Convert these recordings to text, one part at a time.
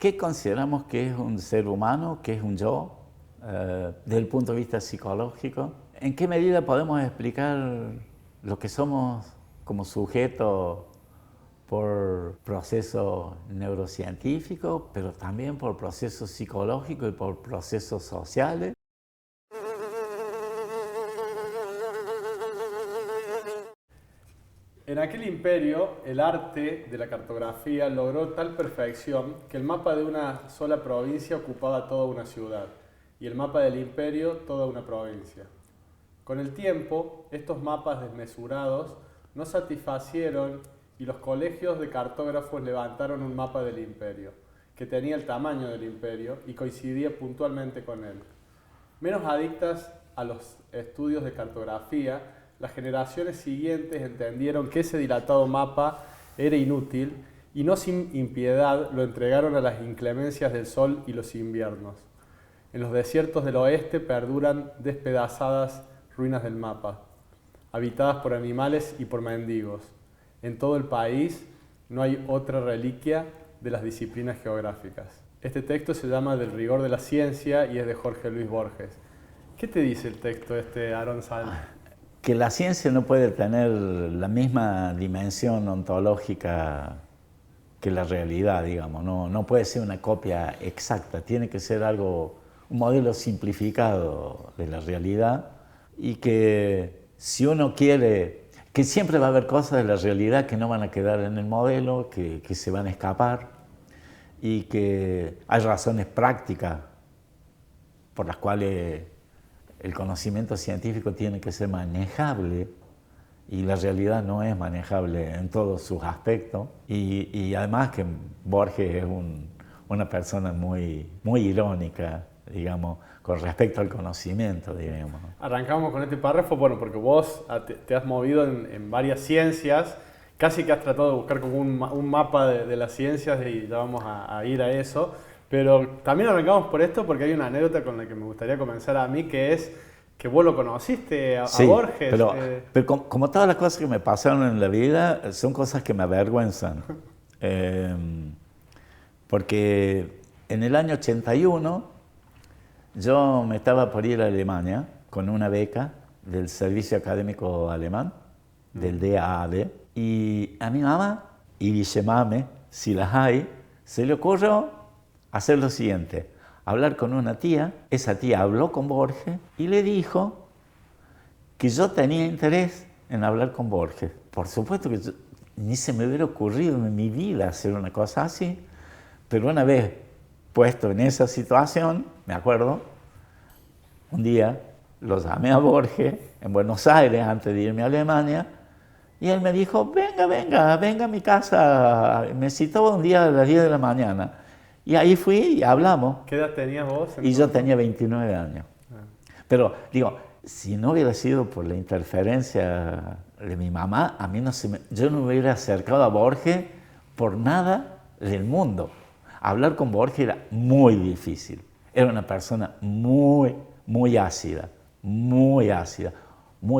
¿qué consideramos que es un ser humano, que es un yo, desde el punto de vista psicológico? ¿En qué medida podemos explicar lo que somos como sujetos por procesos neurocientíficos, pero también por procesos psicológicos y por procesos sociales? En aquel imperio, el arte de la cartografía logró tal perfección que el mapa de una sola provincia ocupaba toda una ciudad y el mapa del imperio toda una provincia. Con el tiempo, estos mapas desmesurados no satisfacieron y los colegios de cartógrafos levantaron un mapa del imperio, que tenía el tamaño del imperio y coincidía puntualmente con él. Menos adictas a los estudios de cartografía, las generaciones siguientes entendieron que ese dilatado mapa era inútil y no sin impiedad lo entregaron a las inclemencias del sol y los inviernos. En los desiertos del oeste perduran despedazadas ruinas del mapa, habitadas por animales y por mendigos. En todo el país no hay otra reliquia de las disciplinas geográficas. Este texto se llama Del rigor de la ciencia y es de Jorge Luis Borges. ¿Qué te dice el texto Aarón Sal? Que la ciencia no puede tener la misma dimensión ontológica que la realidad, digamos. No puede ser una copia exacta, tiene que ser algo, un modelo simplificado de la realidad, y que si uno quiere, que siempre va a haber cosas de la realidad que no van a quedar en el modelo, que se van a escapar, y que hay razones prácticas por las cuales el conocimiento científico tiene que ser manejable y la realidad no es manejable en todos sus aspectos. Y además que Borges es una persona muy irónica, digamos, con respecto al conocimiento, digamos. Arrancamos con este párrafo, bueno, porque vos te has movido en varias ciencias, casi que has tratado de buscar como un mapa de las ciencias y ya vamos a ir a eso. Pero también arrancamos por esto porque hay una anécdota con la que me gustaría comenzar a mí, que es que vos lo conociste a Sí, Borges. pero como todas las cosas que me pasaron en la vida, son cosas que me avergüenzan. Porque en el año 81 yo me estaba por ir a Alemania con una beca del Servicio Académico Alemán, del DAAD, y a mi mamá, y mame, si las hay, se le ocurrió hacer lo siguiente: hablar con una tía. Esa tía habló con Borges y le dijo que yo tenía interés en hablar con Borges. Por supuesto que ni se me hubiera ocurrido en mi vida hacer una cosa así, pero una vez puesto en esa situación, me acuerdo, un día lo llamé a Borges en Buenos Aires antes de irme a Alemania, y él me dijo: venga a mi casa, me citó un día a las 10 de la mañana. Y ahí fui y hablamos. ¿Qué edad tenías vos entonces? Y yo tenía 29 años. Pero digo, si no hubiera sido por la interferencia de mi mamá, a mí yo no me hubiera acercado a Borges por nada del mundo. Hablar con Borges era muy difícil. Era una persona muy ácida, muy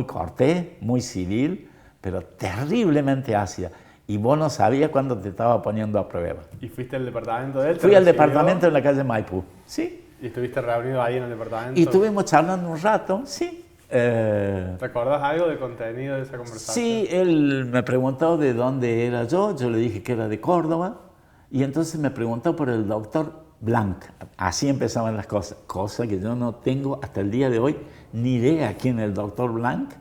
cortés, muy civil, pero terriblemente ácida. Y vos no sabías cuándo te estaba poniendo a prueba. ¿Y fuiste al departamento de él? Fui al departamento en la calle Maipú, sí. ¿Y estuviste reunido ahí en el departamento? Y estuvimos charlando un rato, sí. ¿Te acordás algo del contenido de esa conversación? Sí, él me preguntó de dónde era yo le dije que era de Córdoba, y entonces me preguntó por el doctor Blanc. Así empezaban las cosas, cosa que yo no tengo hasta el día de hoy ni idea quién es el doctor Blanc.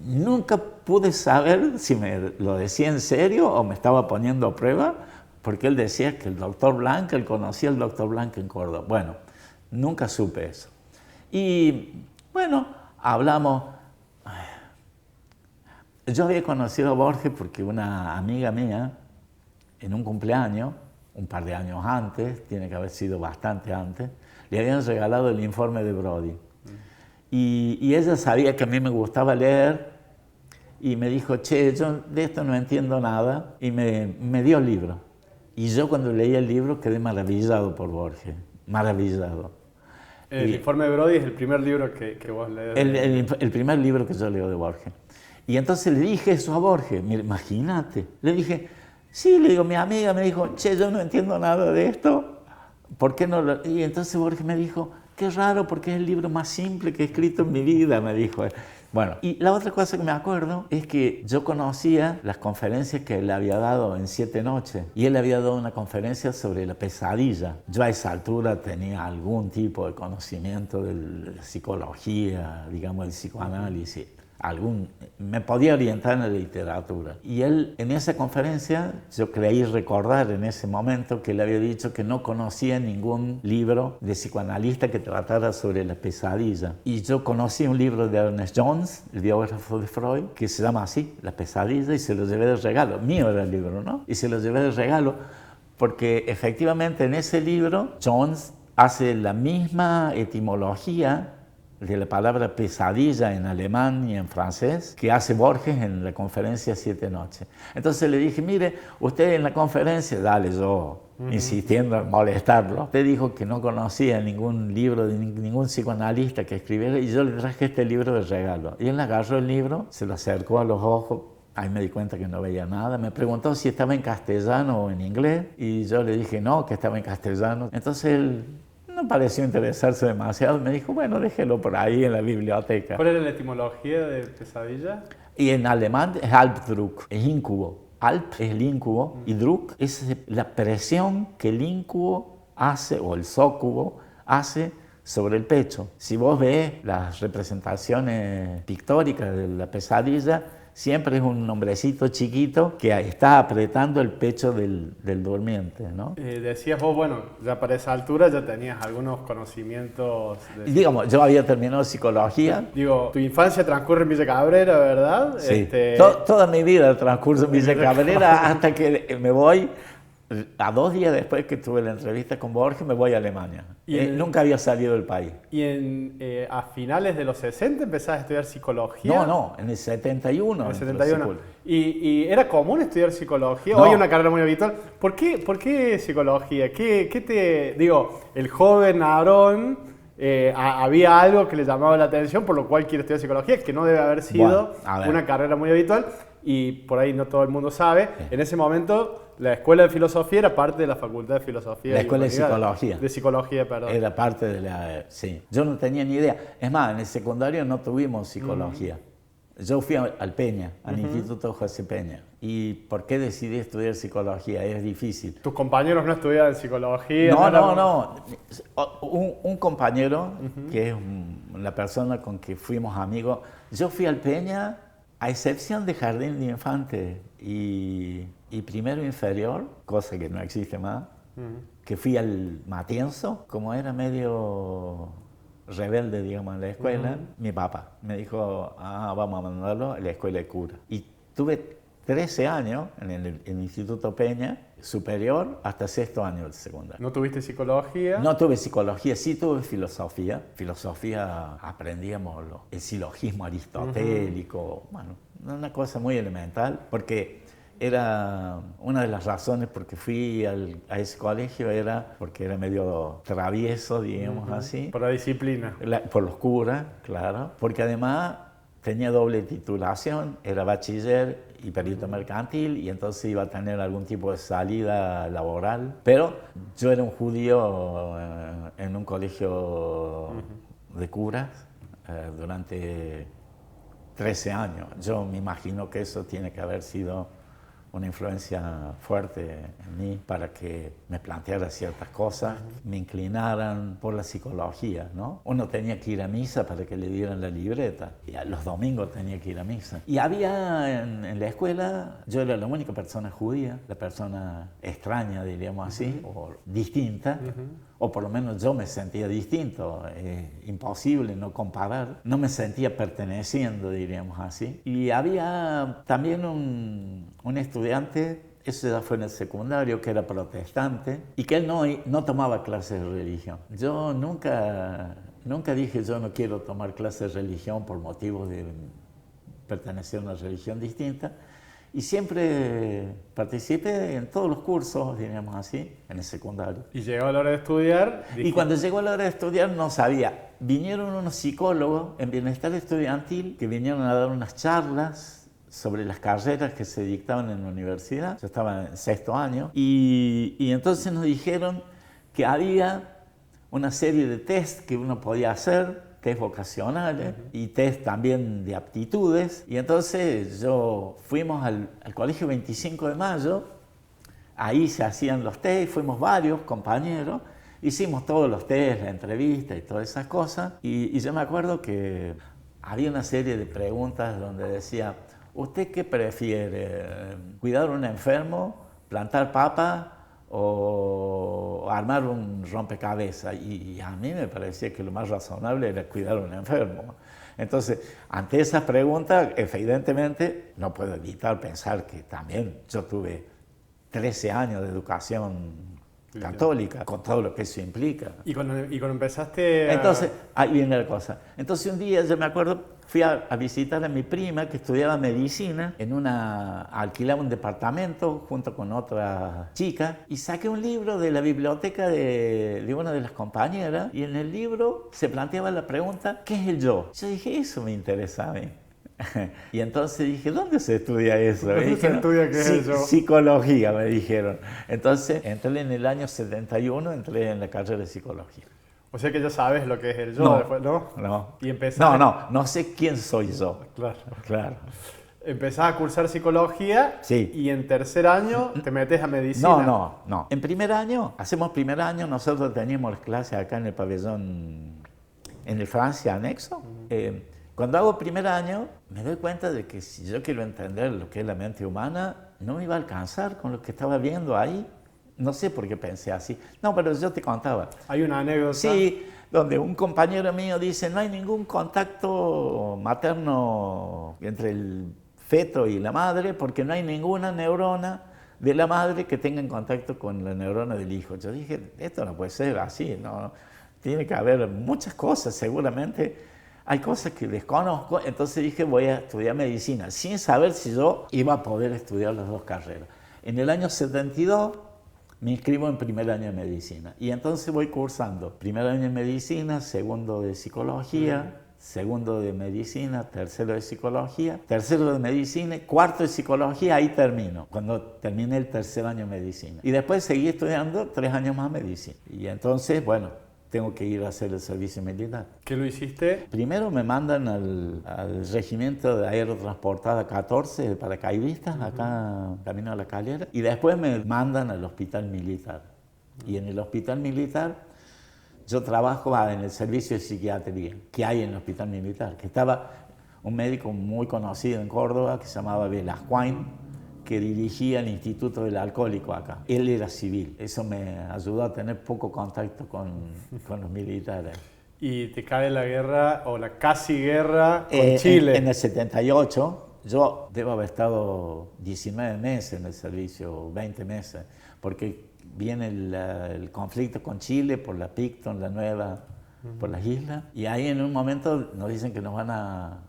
Nunca pude saber si me lo decía en serio o me estaba poniendo a prueba, porque él decía que el doctor Blanc, él conocía al doctor Blanc en Córdoba. Bueno, nunca supe eso. Y bueno, hablamos. Yo había conocido a Borges porque una amiga mía, en un cumpleaños, un par de años antes, tiene que haber sido bastante antes, le habían regalado el informe de Brody. Y ella sabía que a mí me gustaba leer y me dijo: che, yo de esto no entiendo nada, y me dio el libro. Y yo cuando leí el libro quedé maravillado por Borges, maravillado. El informe de Brody es el primer libro que vos lees. El primer libro que yo leo de Borges. Y entonces le dije eso a Borges, mira, imagínate, le dije: Sí, le digo, mi amiga me dijo, che, yo no entiendo nada de esto, ¿por qué no lo...? Y entonces Borges me dijo, qué raro, porque es el libro más simple que he escrito en mi vida, me dijo. Bueno, y la otra cosa que me acuerdo es que yo conocía las conferencias que él había dado en 7 noches, y él había dado una conferencia sobre la pesadilla. Yo a esa altura tenía algún tipo de conocimiento de la psicología, digamos, del psicoanálisis. Me podía orientar en la literatura. Y él, en esa conferencia, yo creí recordar en ese momento que él había dicho que no conocía ningún libro de psicoanalista que tratara sobre la pesadilla. Y yo conocí un libro de Ernest Jones, el biógrafo de Freud, que se llama así, La pesadilla, y se lo llevé de regalo. Mío era el libro, ¿no? Y se lo llevé de regalo porque efectivamente en ese libro Jones hace la misma etimología de la palabra pesadilla en alemán y en francés que hace Borges en la conferencia 7 noches. Entonces le dije, mire, usted en la conferencia, dale, yo insistiendo en molestarlo, usted dijo que no conocía ningún libro de ningún psicoanalista que escribiera, y yo le traje este libro de regalo. Y él agarró el libro, se lo acercó a los ojos, ahí me di cuenta que no veía nada, me preguntó si estaba en castellano o en inglés, y yo le dije no, que estaba en castellano. Entonces él no pareció interesarse demasiado. Me dijo, bueno, déjelo por ahí en la biblioteca. ¿Cuál era la etimología de pesadilla? Y en alemán es Albdruck, es incubo. Alp es el incubo y Druck es la presión que el incubo hace, o el sócubo hace sobre el pecho. Si vos ves las representaciones pictóricas de la pesadilla, siempre es un hombrecito chiquito que está apretando el pecho del durmiente, ¿no? Decías vos, bueno, ya para esa altura ya tenías algunos conocimientos de... Digamos, yo había terminado psicología. Digo, tu infancia transcurre en Villa Cabrera, ¿verdad? Sí, toda mi vida transcurre en Villa Cabrera hasta que me voy. A 2 días después que tuve la entrevista con Borges, me voy a Alemania. Nunca había salido del país. ¿Y a finales de los 60 empezaste a estudiar psicología? No, en el 71. En el 71. ¿Y era común estudiar psicología? No. Hoy es una carrera muy habitual. ¿Por qué psicología? ¿Qué te...? Digo, el joven Aarón... había algo que le llamaba la atención, por lo cual quiere estudiar psicología, que no debe haber sido una carrera muy habitual, y por ahí no todo el mundo sabe. En ese momento, la Escuela de Filosofía era parte de la Facultad de Filosofía. La Escuela de Psicología. De Psicología, perdón. Era parte de la... Sí. Yo no tenía ni idea. Es más, en el secundario no tuvimos psicología. Yo fui al Peña, al Instituto José Peña. ¿Y por qué decidí estudiar psicología? Es difícil. ¿Tus compañeros no estudiaban psicología? No. Un compañero, que es la persona con que fuimos amigos, yo fui al Peña, a excepción de jardín de infantes y primero inferior, cosa que no existe más, que fui al Matienzo, como era medio rebelde, digamos, en la escuela, mi papá me dijo, vamos a mandarlo a la escuela de cura. Y tuve 13 años en el Instituto Peña, superior, hasta 6º año del secundario. ¿No tuviste psicología? No tuve psicología, sí tuve filosofía. Filosofía aprendíamos el silogismo aristotélico, bueno, una cosa muy elemental, porque era una de las razones por que fui a ese colegio, era porque era medio travieso, digamos así. Por la disciplina. Por los curas, claro. Porque además tenía doble titulación, era bachiller y perito mercantil, y entonces iba a tener algún tipo de salida laboral. Pero yo era un judío en un colegio de curas durante 13 años. Yo me imagino que eso tiene que haber sido una influencia fuerte en mí para que me planteara ciertas cosas, me inclinaran por la psicología, ¿no? Uno tenía que ir a misa para que le dieran la libreta, y los domingos tenía que ir a misa. Y había en la escuela, yo era la única persona judía, la persona extraña, diríamos así, o distinta, o por lo menos yo me sentía distinto, imposible no comparar, no me sentía perteneciendo, diríamos así. Y había también un estudiante, eso ya fue en el secundario, que era protestante y que él no tomaba clases de religión. Yo nunca dije yo no quiero tomar clases de religión por motivos de pertenecer a una religión distinta, y siempre participé en todos los cursos, diríamos así, en el secundario. Y llegó la hora de estudiar. Y cuando llegó la hora de estudiar no sabía. Vinieron unos psicólogos en bienestar estudiantil que vinieron a dar unas charlas sobre las carreras que se dictaban en la universidad. Yo estaba en sexto año y entonces nos dijeron que había una serie de test que uno podía hacer, test vocacionales y test también de aptitudes. Y entonces fuimos al Colegio 25 de Mayo, ahí se hacían los test, fuimos varios compañeros, hicimos todos los test, la entrevista y todas esas cosas. Y yo me acuerdo que había una serie de preguntas donde decía, ¿usted qué prefiere? ¿Cuidar a un enfermo? ¿Plantar papa? ¿O armar un rompecabezas? Y a mí me parecía que lo más razonable era cuidar a un enfermo. Entonces, ante esas preguntas, evidentemente, no puedo evitar pensar que también yo tuve 13 años de educación católica, con todo lo que eso implica. Y cuando empezaste a... Entonces, ahí viene la cosa. Entonces un día, yo me acuerdo, fui a visitar a mi prima que estudiaba medicina, alquilaba un departamento junto con otra chica, y saqué un libro de la biblioteca de una de las compañeras, y en el libro se planteaba la pregunta, ¿qué es el yo? Yo dije, eso me interesa a mí. Y entonces dije, ¿dónde se estudia eso? ¿Dónde se estudia qué es el yo? Psicología, me dijeron. Entonces entré en el año 71, entré en la carrera de psicología. O sea que ya sabes lo que es el yo, después, ¿no? No. Y empezaste... No sé quién soy yo. Claro. Empezás a cursar psicología sí. Y en tercer año te metes a medicina. No. En primer año, hacemos primer año, nosotros teníamos las clases acá en el pabellón, en el Francia anexo. Cuando hago primer año, me doy cuenta de que si yo quiero entender lo que es la mente humana, no me iba a alcanzar con lo que estaba viendo ahí. No sé por qué pensé así. No, pero yo te contaba. Hay una anécdota. Sí, donde un compañero mío dice, no hay ningún contacto materno entre el feto y la madre, porque no hay ninguna neurona de la madre que tenga en contacto con la neurona del hijo. Yo dije, esto no puede ser así, no, tiene que haber muchas cosas, seguramente. Hay cosas que desconozco, entonces dije voy a estudiar medicina, sin saber si yo iba a poder estudiar las dos carreras. En el año 72 me inscribo en primer año de medicina y entonces voy cursando primer año de medicina, segundo de psicología, segundo de medicina, tercero de psicología, tercero de medicina, cuarto de psicología, ahí termino, cuando terminé el tercer año de medicina. Y después seguí estudiando 3 años más medicina. Y entonces, bueno, tengo que ir a hacer el servicio militar. ¿Qué lo hiciste? Primero me mandan al regimiento de aerotransportada 14 de paracaidistas, acá camino a La Calera, y después me mandan al hospital militar. Y en el hospital militar yo trabajo en el servicio de psiquiatría que hay en el hospital militar, que estaba un médico muy conocido en Córdoba que se llamaba Velasquain, que dirigía el Instituto del Alcohólico acá. Él era civil. Eso me ayudó a tener poco contacto con los militares. ¿Y te cae la guerra o la casi guerra con Chile? En el 78, yo debo haber estado 19 meses en el servicio, 20 meses, porque viene el conflicto con Chile por la Picton, la nueva, por las islas, y ahí en un momento nos dicen que nos van a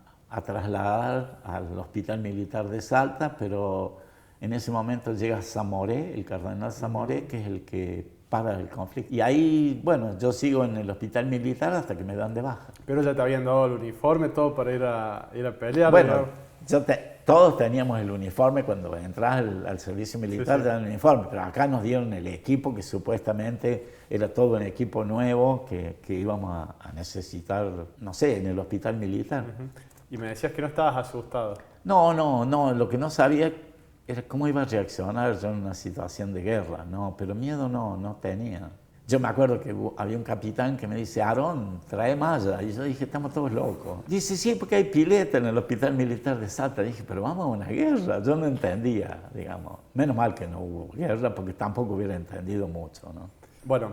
trasladar al hospital militar de Salta, pero en ese momento llega Zamoré, el cardenal Zamoré, que es el que para el conflicto. Y ahí, bueno, yo sigo en el hospital militar hasta que me dan de baja. Pero ya te habían dado el uniforme, todo para ir a pelear. Bueno, todos teníamos el uniforme cuando entras al servicio militar, te dan el uniforme, pero acá nos dieron el equipo que supuestamente era todo un equipo nuevo que íbamos a necesitar, no sé, en el hospital militar. Y me decías que no estabas asustado. No, lo que no sabía era cómo iba a reaccionar yo en una situación de guerra, no, pero miedo no tenía. Yo me acuerdo que había un capitán que me dice, Aarón, trae malla. Y yo dije, estamos todos locos. Dice, sí, porque hay pileta en el hospital militar de Salta. Dije, pero vamos a una guerra. Yo no entendía, digamos. Menos mal que no hubo guerra, porque tampoco hubiera entendido mucho, ¿no? Bueno,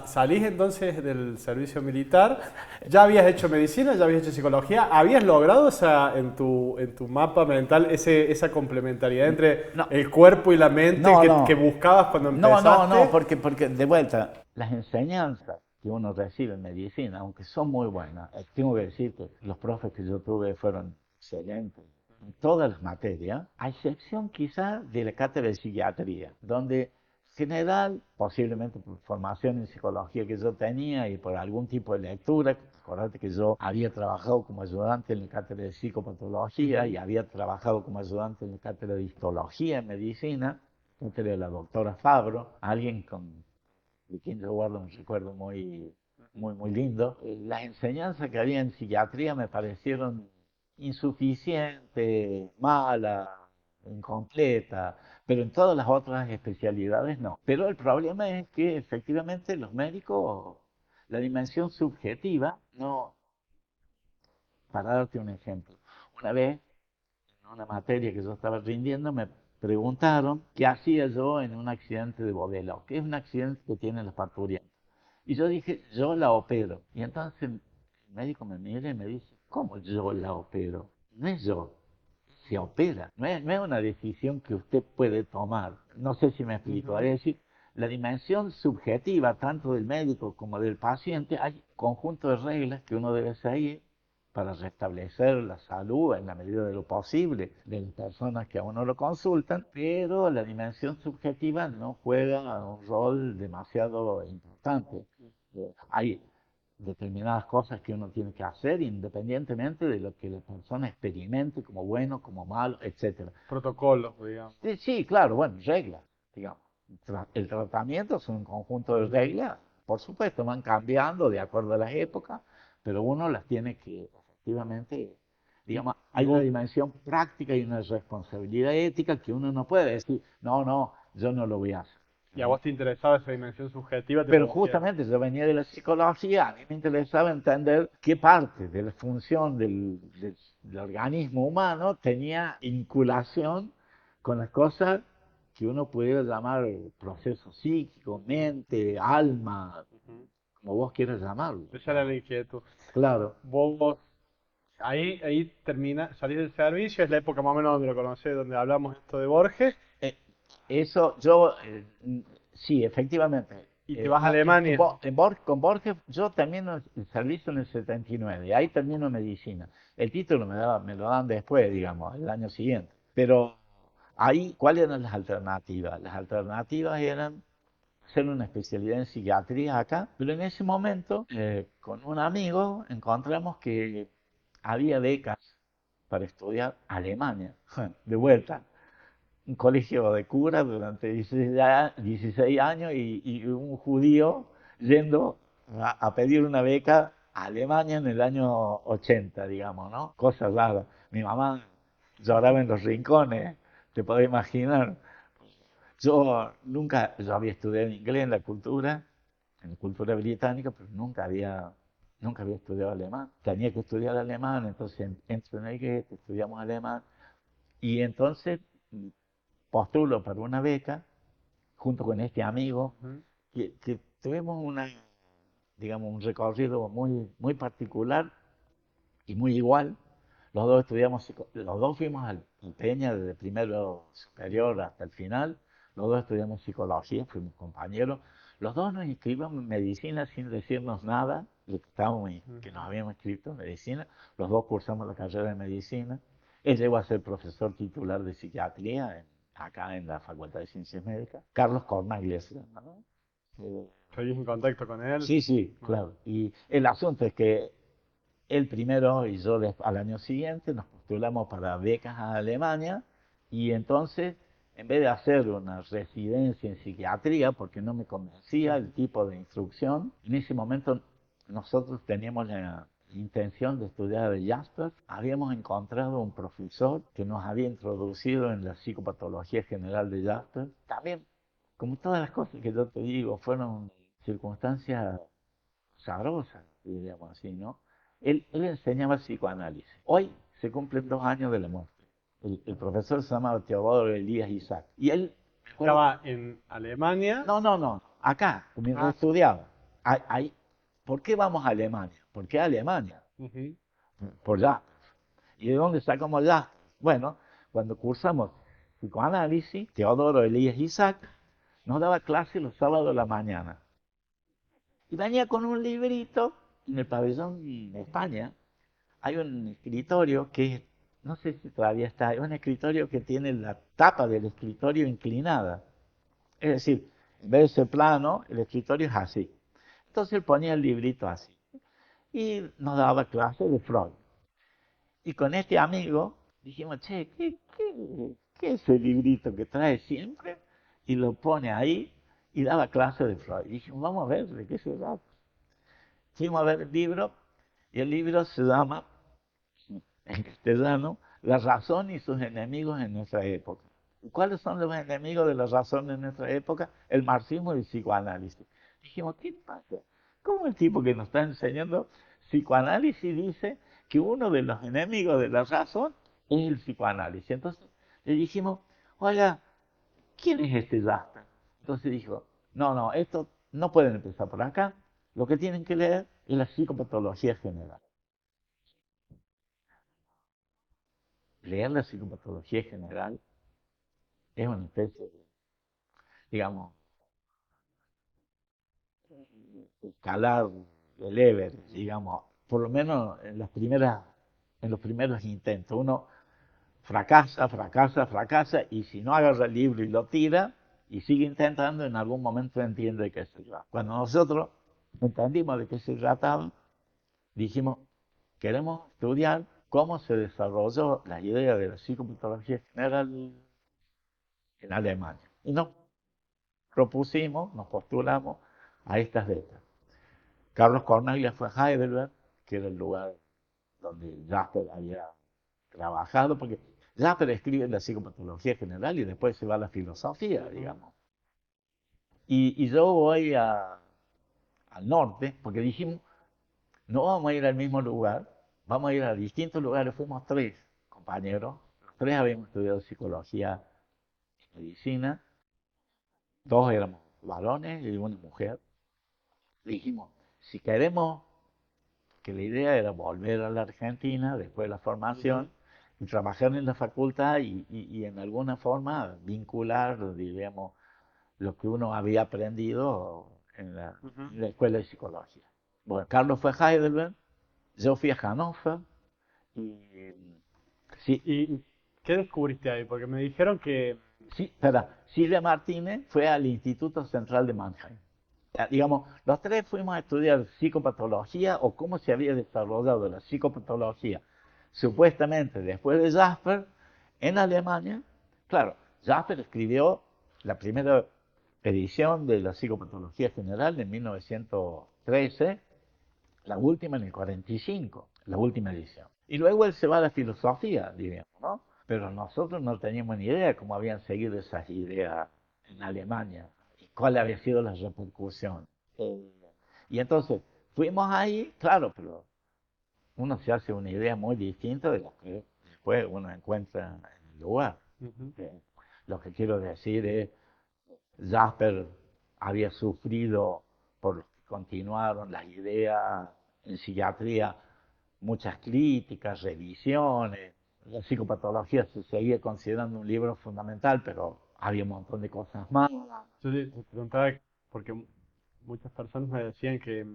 salís entonces del servicio militar, ya habías hecho medicina, ya habías hecho psicología, ¿habías logrado en tu mapa mental esa complementariedad entre el cuerpo y la mente que buscabas cuando empezaste? No, porque de vuelta, las enseñanzas que uno recibe en medicina, aunque son muy buenas, tengo que decir que los profes que yo tuve fueron excelentes en todas las materias, a excepción quizás de la cátedra de psiquiatría, donde general, posiblemente por formación en psicología que yo tenía y por algún tipo de lectura. Acordate que yo había trabajado como ayudante en la cátedra de psicopatología y había trabajado como ayudante en la cátedra de histología en medicina, cátedra de la doctora Fabro, alguien de quien yo guardo un recuerdo muy lindo. Las enseñanzas que había en psiquiatría me parecieron insuficientes, malas, incompletas, pero en todas las otras especialidades no. Pero el problema es que efectivamente los médicos, la dimensión subjetiva, no, para darte un ejemplo, una vez en una materia que yo estaba rindiendo me preguntaron qué hacía yo en un accidente de Bodello, que es un accidente que tienen los parturientos. Y yo dije, yo la opero. Y entonces el médico me mira y me dice, ¿cómo yo la opero? No es yo, se opera. No es una decisión que usted puede tomar. No sé si me explico. Es decir, la dimensión subjetiva, tanto del médico como del paciente, hay un conjunto de reglas que uno debe seguir para restablecer la salud en la medida de lo posible de las personas que a uno lo consultan, pero la dimensión subjetiva no juega un rol demasiado importante. Hay determinadas cosas que uno tiene que hacer independientemente de lo que la persona experimente como bueno, como malo, etc. Protocolos, digamos. Sí, sí, claro, bueno, reglas, digamos. El tratamiento es un conjunto de reglas, por supuesto, van cambiando de acuerdo a las épocas, pero uno las tiene que efectivamente, digamos, hay una dimensión práctica y una responsabilidad ética que uno no puede decir, no, no, yo no lo voy a hacer. ¿Y a vos te interesaba esa dimensión subjetiva? ¿Te Pero parecía? justamente yo venía de la psicología, a mí me interesaba entender qué parte de la función del organismo humano tenía vinculación con las cosas que uno pudiera llamar proceso psíquico, mente, alma, como vos quieras llamarlo. Esa era la inquietud. Claro. Vos, ahí termina, salís del servicio, es la época más o menos donde lo conocés, donde hablamos esto de Borges, Eh, Eso yo, sí, efectivamente. y te vas a No, Alemania. con Borges, yo termino el servicio en el 79, ahí termino medicina. El título me lo dan después, digamos, el año siguiente. Pero ahí, ¿cuáles eran las alternativas? Las alternativas eran hacer una especialidad en psiquiatría acá, pero en ese momento, con un amigo, encontramos que había becas para estudiar Alemania, de vuelta un colegio de curas durante 16 años y un judío yendo a pedir una beca a Alemania en el año 80, digamos, ¿no? Cosas raras. Mi mamá lloraba en los rincones, te podés imaginar. Yo había estudiado inglés en la cultura británica, pero nunca había estudiado alemán. Tenía que estudiar alemán, entonces entro en el Goethe, estudiamos alemán, y entonces postulo para una beca junto con este amigo, Ujú. que tuvimos digamos, un recorrido muy particular y muy igual. Los dos fuimos al Peña desde primero superior hasta el final. Los dos estudiamos psicología, fuimos compañeros. Los dos nos inscribimos en medicina sin decirnos nada de que nos habíamos inscrito en medicina. Los dos cursamos la carrera de medicina. Él llegó a ser profesor titular de psiquiatría acá en la Facultad de Ciencias Médicas. Carlos Cornaglia se llama, ¿no? ¿Seguís en contacto con él? Sí, sí, claro. Y el asunto es que él primero y yo al año siguiente nos postulamos para becas a Alemania y entonces, en vez de hacer una residencia en psiquiatría, porque no me convencía el tipo de instrucción, en ese momento nosotros teníamos la intención de estudiar el Jasper. Habíamos encontrado un profesor que nos había introducido en la psicopatología general de Jasper. También, como todas las cosas que yo te digo, fueron circunstancias sabrosas, diríamos así, ¿no? Él enseñaba psicoanálisis. Hoy se cumplen 2 años de la muerte. El profesor se llamaba Teodoro Elías Isaac. Y él, Estaba en Alemania. no, acá, mientras Ah, estudiaba. Ahí, ¿por qué vamos a Alemania? ¿Por qué a Alemania? ujú. Por Jaspers. ¿Y de dónde sacamos Jaspers? Bueno, cuando cursamos psicoanálisis, Teodoro Elías Isaac nos daba clase los sábados de la mañana. Y venía con un librito en el pabellón de España. Hay un escritorio no sé si todavía está, es un escritorio que tiene la tapa del escritorio inclinada. Es decir, en vez de ser plano, el escritorio es así. Entonces él ponía el librito así y nos daba clases de Freud. Y con este amigo dijimos, che, ¿qué es ese librito que trae siempre? Y lo pone ahí y daba clases de Freud. Y dijimos, vamos a ver de qué se trata. Fuimos a ver el libro y el libro se llama, en castellano, La razón y sus enemigos en nuestra época. ¿Cuáles son los enemigos de la razón en nuestra época? El marxismo y el psicoanálisis. Dijimos, ¿qué pasa? ¿Cómo el tipo que nos está enseñando psicoanálisis dice que uno de los enemigos de la razón es el psicoanálisis? Entonces le dijimos, oiga, ¿quién es este Jasper? Entonces dijo, no, esto no pueden empezar por acá. Lo que tienen que leer es la psicopatología general. Leer la psicopatología general es una especie de, digamos, escalar el Everest, digamos, por lo menos en los primeros intentos. Uno fracasa, y si no agarra el libro y lo tira y sigue intentando, en algún momento entiende de qué se trata. Cuando nosotros entendimos de qué se trataba, dijimos, queremos estudiar cómo se desarrolló la idea de la psicopatología general en Alemania. Y nos postulamos a estas becas. Carlos Cornaglia fue a Heidelberg, que era el lugar donde Jasper había trabajado, porque Jasper escribe la psicopatología general y después se va a la filosofía, digamos. Y yo voy al norte, porque dijimos, no vamos a ir al mismo lugar, vamos a ir a distintos lugares. Fuimos tres compañeros, los tres habíamos estudiado psicología y medicina, dos éramos varones y una mujer. Dijimos, si queremos, que la idea era volver a la Argentina después de la formación y trabajar en la facultad y en alguna forma vincular, diríamos, lo que uno había aprendido en la escuela de psicología. Bueno, Carlos fue a Heidelberg, yo fui a Hannover y sí, ¿Y qué descubriste ahí? Porque me dijeron que... sí, espera, Silvia Martínez fue al Instituto Central de Mannheim. Digamos, los tres fuimos a estudiar psicopatología o cómo se había desarrollado la psicopatología, supuestamente después de Jasper, en Alemania. Claro, Jasper escribió la primera edición de la psicopatología general en 1913, la última en el 45, la última edición. Y luego él se va a la filosofía, diríamos, ¿no? Pero nosotros no teníamos ni idea de cómo habían seguido esas ideas en Alemania y cuál había sido la repercusión. Eh, y entonces fuimos ahí, claro, pero uno se hace una idea muy distinta de lo que después uno encuentra en el lugar. Lo que quiero decir es, Jasper había sufrido por los que continuaron las ideas en psiquiatría, muchas críticas, revisiones. La psicopatología se seguía considerando un libro fundamental, pero había un montón de cosas más. Yo te preguntaba, porque muchas personas me decían que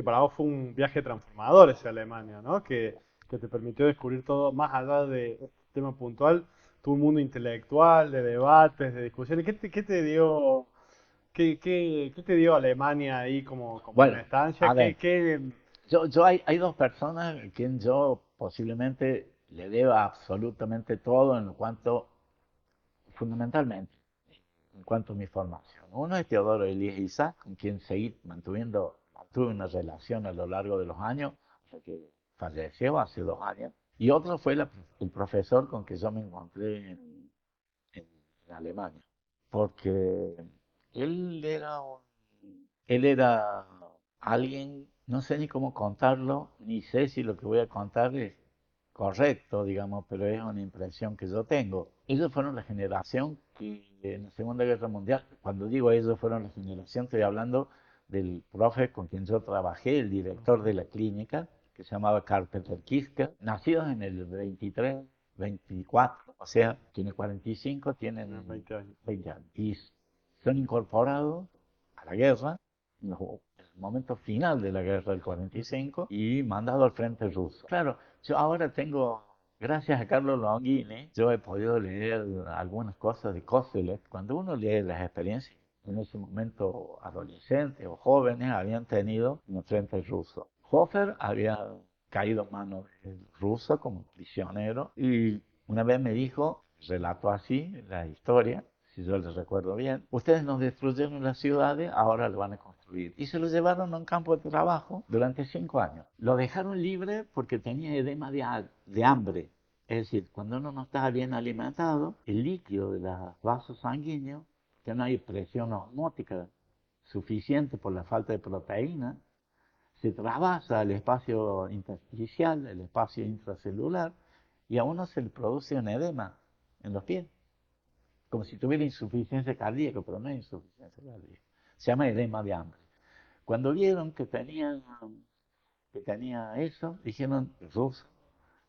para vos fue un viaje transformador ese Alemania, ¿no? Que te permitió descubrir todo más allá de este tema puntual, tu mundo intelectual, de debates, de discusiones. ¿Qué te dio, qué te dio Alemania ahí como Bueno, una estancia? a ver, ¿Qué... hay dos personas a quien yo posiblemente le deba absolutamente todo en cuanto, fundamentalmente, en cuanto a mi formación. Uno es Teodoro Elías Isaac, con quien mantuve una relación a lo largo de los años, hasta que falleció hace 2 años. Y otro fue el profesor con que yo me encontré en Alemania, porque él era, él era alguien, no sé ni cómo contarlo, ni sé si lo que voy a contar es correcto, digamos, pero es una impresión que yo tengo. Ellos fueron la generación que en la Segunda Guerra Mundial, cuando digo ellos fueron la generación, estoy hablando del profe con quien yo trabajé, el director de la clínica, que se llamaba Karl Peter Kiske, nacidos en el 23, 24, o sea, tiene 45, tienen 20 años. 20 años. Y son incorporados a la guerra en el momento final de la guerra del 45 y mandado al frente ruso. Claro, yo ahora tengo, gracias a Carlos Longini, yo he podido leer algunas cosas de Kosellev. Cuando uno lee las experiencias en ese momento adolescentes o jóvenes, habían tenido en el frente ruso. Hofer había caído en manos del ruso como prisionero y una vez me dijo, relató así la historia, si yo les recuerdo bien, ustedes nos destruyeron las ciudades, ahora lo van a construir. Y se lo llevaron a un campo de trabajo durante 5 años. Lo dejaron libre porque tenía edema de hambre. Es decir, cuando uno no está bien alimentado, el líquido de los vasos sanguíneos, que no hay presión osmótica suficiente por la falta de proteína, se trasvasa el espacio intersticial, el espacio intracelular, y a uno se le produce un edema en los pies, como si tuviera insuficiencia cardíaca, pero no es insuficiencia cardíaca. Se llama edema de hambre. Cuando vieron que tenía eso, dijeron, ruso,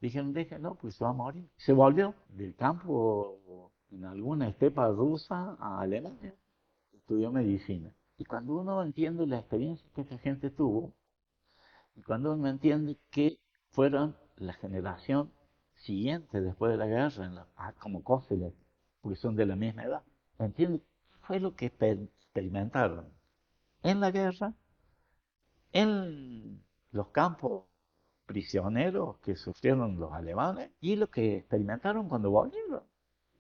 dijeron, déjenlo, pues se va a morir. Se volvió del campo en alguna estepa rusa a Alemania, estudió medicina. Y cuando uno entiende la experiencia que esta gente tuvo, y cuando uno entiende que fueron la generación siguiente después de la guerra, como Koselleck, porque son de la misma edad, entiende qué fue lo que experimentaron en la guerra, en los campos prisioneros que sufrieron los alemanes y lo que experimentaron cuando volvieron.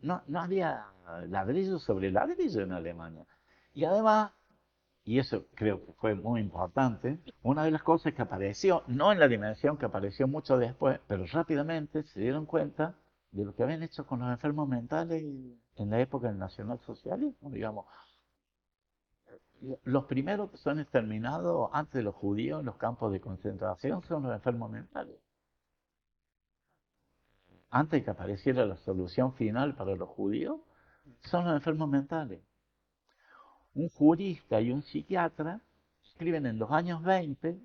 No había ladrillo sobre ladrillo en Alemania. Y además, y eso creo que fue muy importante, una de las cosas que apareció, no en la dimensión que apareció mucho después, pero rápidamente se dieron cuenta de lo que habían hecho con los enfermos mentales en la época del nacionalsocialismo, digamos. Los primeros que son exterminados antes de los judíos en los campos de concentración son los enfermos mentales. Antes de que apareciera la solución final para los judíos, son los enfermos mentales. Un jurista y un psiquiatra escriben en los años 20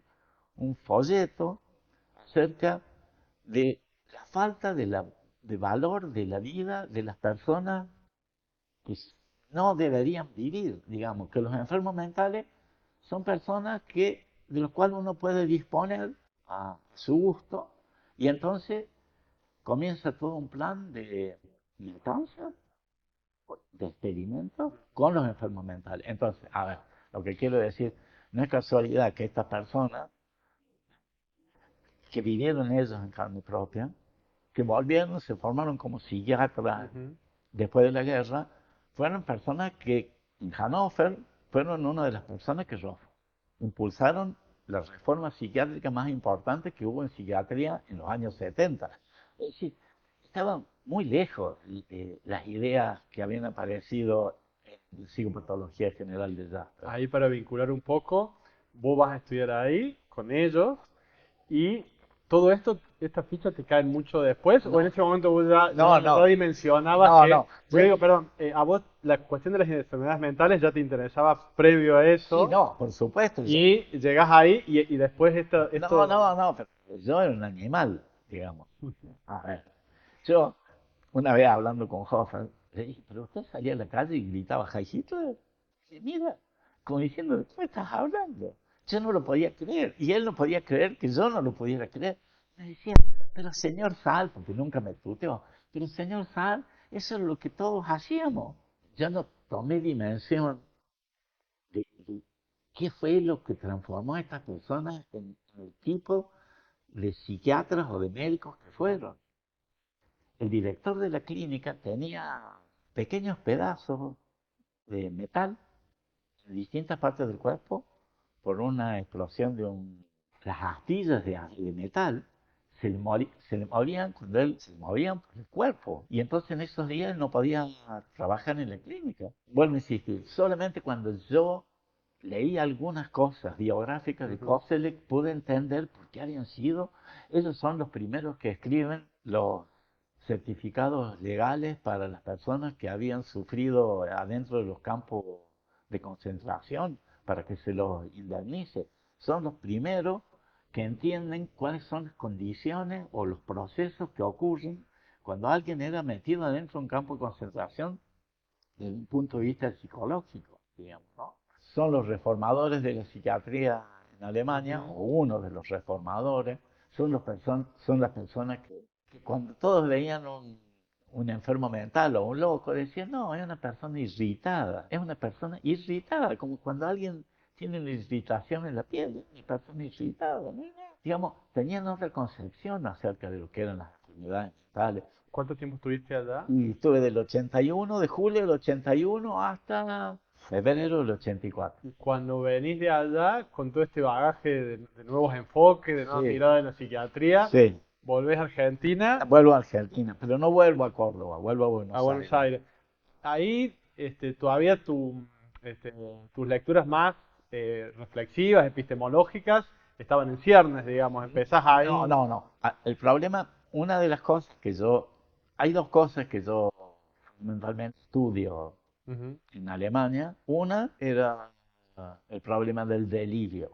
un folleto acerca de la falta de valor de la vida de las personas que no deberían vivir, digamos, que los enfermos mentales son personas de las cuales uno puede disponer a su gusto y entonces comienza todo un plan de matanza, de experimentos con los enfermos mentales. Entonces, a ver, lo que quiero decir, no es casualidad que estas personas que vivieron ellos en carne propia, que volvieron, se formaron como psiquiatras después de la guerra, fueron personas que en Hannover fueron una de las personas que impulsaron las reformas psiquiátricas más importantes que hubo en psiquiatría en los años 70. Es decir, estaban muy lejos de las ideas que habían aparecido en psicopatología general de Jasper. Ahí para vincular un poco, vos vas a estudiar ahí con ellos y todo esto, esta ficha te cae mucho después o en ese momento vos ya dimensionabas que... Porque digo, perdón, a vos la cuestión de las enfermedades mentales ya te interesaba previo a eso. Sí, no, por supuesto. Y llegás ahí y después esto... No, pero yo era un animal, digamos. A ver, yo una vez hablando con Hofer, le dije, pero usted salía a la calle y gritaba Heil Hitler. Y mira, como diciendo, ¿de qué me estás hablando? Yo no lo podía creer, y él no podía creer que yo no lo pudiera creer. Me decía, pero señor Sal, porque nunca me tuteó, pero señor Sal, eso es lo que todos hacíamos. Yo no tomé dimensión de qué fue lo que transformó a estas personas en el tipo de psiquiatras o de médicos que fueron. El director de la clínica tenía pequeños pedazos de metal en distintas partes del cuerpo por una explosión las astillas de metal se le movían cuando él se movían por el cuerpo y entonces en esos días él no podía trabajar en la clínica. Vuelvo a insistir, solamente cuando yo leí algunas cosas biográficas de Koselleck pude entender por qué habían sido. Ellos son los primeros que escriben los certificados legales para las personas que habían sufrido adentro de los campos de concentración para que se los indemnice. Son los primeros que entienden cuáles son las condiciones o los procesos que ocurren cuando alguien era metido adentro de un campo de concentración desde un punto de vista psicológico, digamos, ¿no? Son los reformadores de la psiquiatría en Alemania, o uno de los reformadores, son las personas que cuando todos veían un enfermo mental o un loco, decía, no, es una persona irritada, como cuando alguien tiene una irritación en la piel, es una persona irritada, ¿no? Digamos, tenían otra concepción acerca de lo que eran las enfermedades mentales. ¿Cuánto tiempo estuviste allá? Y estuve del 81, de julio del 81 hasta febrero del 84. Y cuando venís de allá, con todo este bagaje de nuevos enfoques, de nuevas Sí, miradas en la psiquiatría, sí. volvés a Argentina, Vuelvo a Argentina, pero no vuelvo a Córdoba, vuelvo a a Buenos Buenos Aires. Aires. Ahí todavía este, tus lecturas más reflexivas, epistemológicas, estaban en ciernes, digamos. Empezás No, ahí. no, no. El problema, una de las cosas que yo, hay dos cosas que yo fundamentalmente estudio Ujú. en Alemania. Una era el problema del delirio.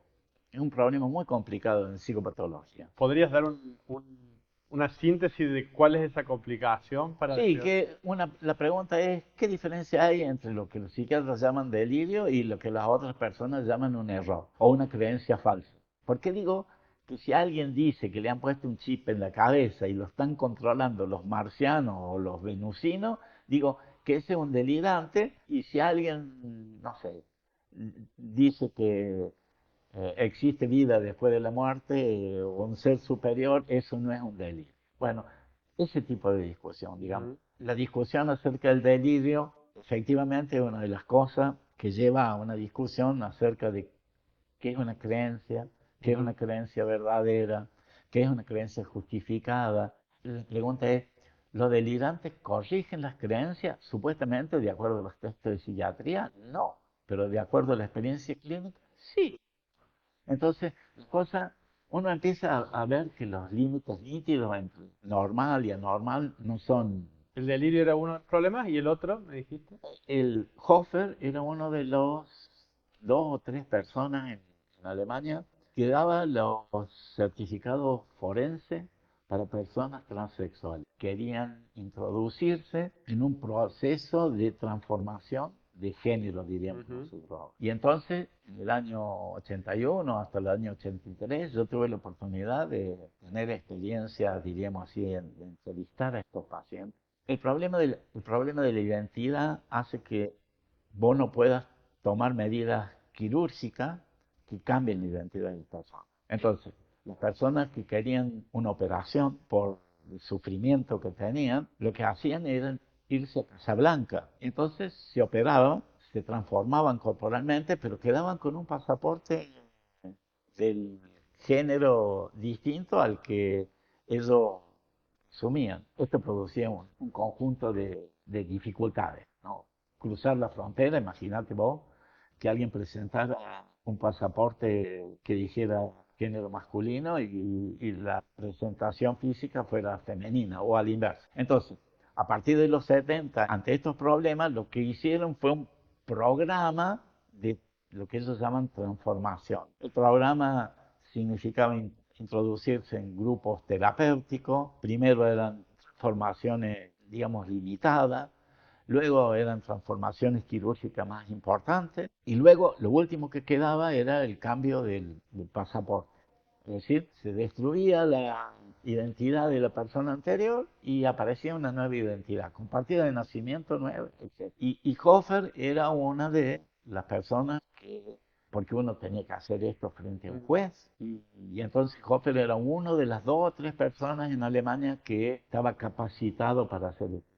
Es un problema muy complicado en psicopatología. ¿Podrías dar una síntesis de cuál es esa complicación para Sí, decir? que la pregunta es, ¿qué diferencia hay entre lo que los psiquiatras llaman delirio y lo que las otras personas llaman un error o una creencia falsa? ¿Por qué digo que si alguien dice que le han puesto un chip en la cabeza y lo están controlando los marcianos o los venusinos, digo que ese es un delirante, y si alguien, no sé, dice que existe vida después de la muerte o un ser superior, eso no es un delirio. Bueno, ese tipo de discusión, digamos. Ujú. La discusión acerca del delirio, efectivamente, es una de las cosas que lleva a una discusión acerca de qué es una creencia, qué es Ujú. una creencia verdadera, qué es una creencia justificada. La pregunta es, ¿los delirantes corrigen las creencias supuestamente de acuerdo a los textos de psiquiatría? No, pero de acuerdo a la experiencia clínica, sí. Entonces, uno empieza a ver que los límites nítidos entre normal y anormal no son. El delirio era uno de los problemas y el otro, me dijiste. El Hofer era uno de los dos o tres personas en Alemania que daba los certificados forenses para personas transexuales. Querían introducirse en un proceso de transformación de género, diríamos Ujú. nosotros. Y entonces, en el año 81 hasta el año 83, yo tuve la oportunidad de tener experiencia, diríamos así, de entrevistar a estos pacientes. El problema de la identidad hace que vos no puedas tomar medidas quirúrgicas que cambien la identidad de la persona. Entonces, las personas que querían una operación por el sufrimiento que tenían, lo que hacían era irse a Casablanca. Entonces se operaban, se transformaban corporalmente, pero quedaban con un pasaporte del género distinto al que ellos asumían. Esto producía un conjunto de dificultades, ¿no? Cruzar la frontera, imagínate vos que alguien presentara un pasaporte que dijera género masculino y la presentación física fuera femenina o al inverso. Entonces, a partir de los 70, ante estos problemas, lo que hicieron fue un programa de lo que ellos llaman transformación. El programa significaba introducirse en grupos terapéuticos. Primero eran transformaciones, digamos, limitadas. Luego eran transformaciones quirúrgicas más importantes. Y luego lo último que quedaba era el cambio del pasaporte. Es decir, se destruía la identidad de la persona anterior y aparecía una nueva identidad, con partida de nacimiento nueva, etc. Y Hofer era una de las personas que, porque uno tenía que hacer esto frente a un juez, y entonces Hofer era uno de las dos o tres personas en Alemania que estaba capacitado para hacer esto.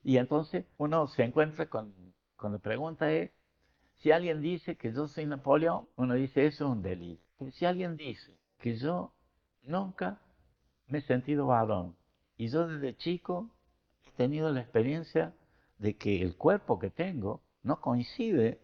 Y entonces uno se encuentra con la pregunta es, si alguien dice que yo soy Napoleón, uno dice eso es un delirio. Pero si alguien dice que yo nunca me he sentido varón y yo desde chico he tenido la experiencia de que el cuerpo que tengo no coincide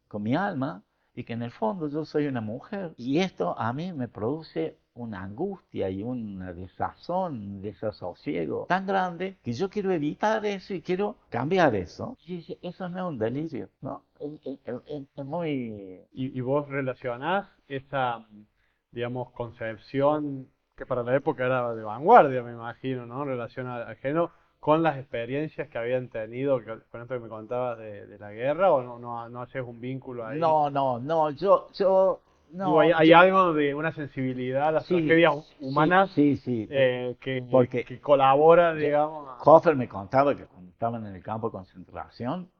con mi alma y que en el fondo yo soy una mujer, y esto a mí me produce una angustia y una desazón, un desasosiego tan grande que yo quiero evitar eso y quiero cambiar eso. Y dice, eso no es un delirio, ¿no? Es muy. Y vos relacionás esa, digamos, concepción que para la época era de vanguardia, me imagino, ¿no? En relación al género, con las experiencias que habían tenido, con esto que me contabas de la guerra, o no haces un vínculo ahí. No, no, no, yo Digo, hay algo de una sensibilidad a las sí, tragedias humanas sí, porque que colabora, digamos. Hofer me contaba que cuando estaban en el campo de concentración,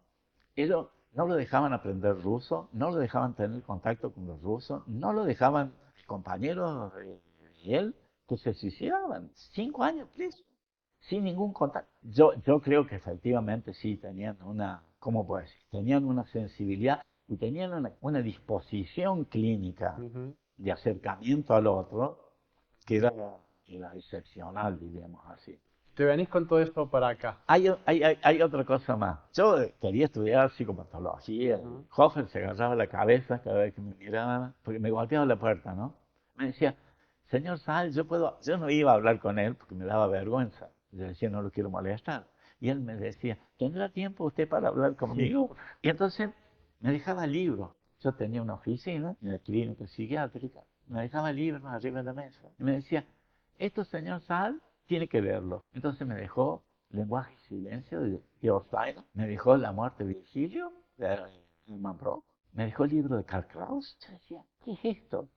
ellos no lo dejaban aprender ruso, no lo dejaban tener contacto con los rusos, no lo dejaban compañeros de él que se suicidaban. 5 años preso, sin ningún contacto. Yo creo que efectivamente sí tenían una, ¿cómo puedo decir? Tenían una sensibilidad y tenían una disposición clínica de acercamiento al otro que era excepcional, diríamos así. Te venís con todo esto para acá. Hay otra cosa más. Yo quería estudiar psicopatología. Hofer se agarraba la cabeza cada vez que me miraba, porque me golpeaba la puerta, ¿no? Me decía, señor Sal, yo no iba a hablar con él porque me daba vergüenza. Yo decía, no lo quiero molestar. Y él me decía, ¿tendrá tiempo usted para hablar conmigo? Y entonces me dejaba libros. Yo tenía una oficina en la clínica psiquiátrica. Me dejaba libros arriba de la mesa. Y me decía, esto, señor Sal, tiene que verlo. Entonces me dejó Lenguaje y Silencio de George Steiner, me dejó La muerte de Virgilio de Hermann Brock, me dejó el libro de Karl Kraus. Yo decía, ¿qué es esto?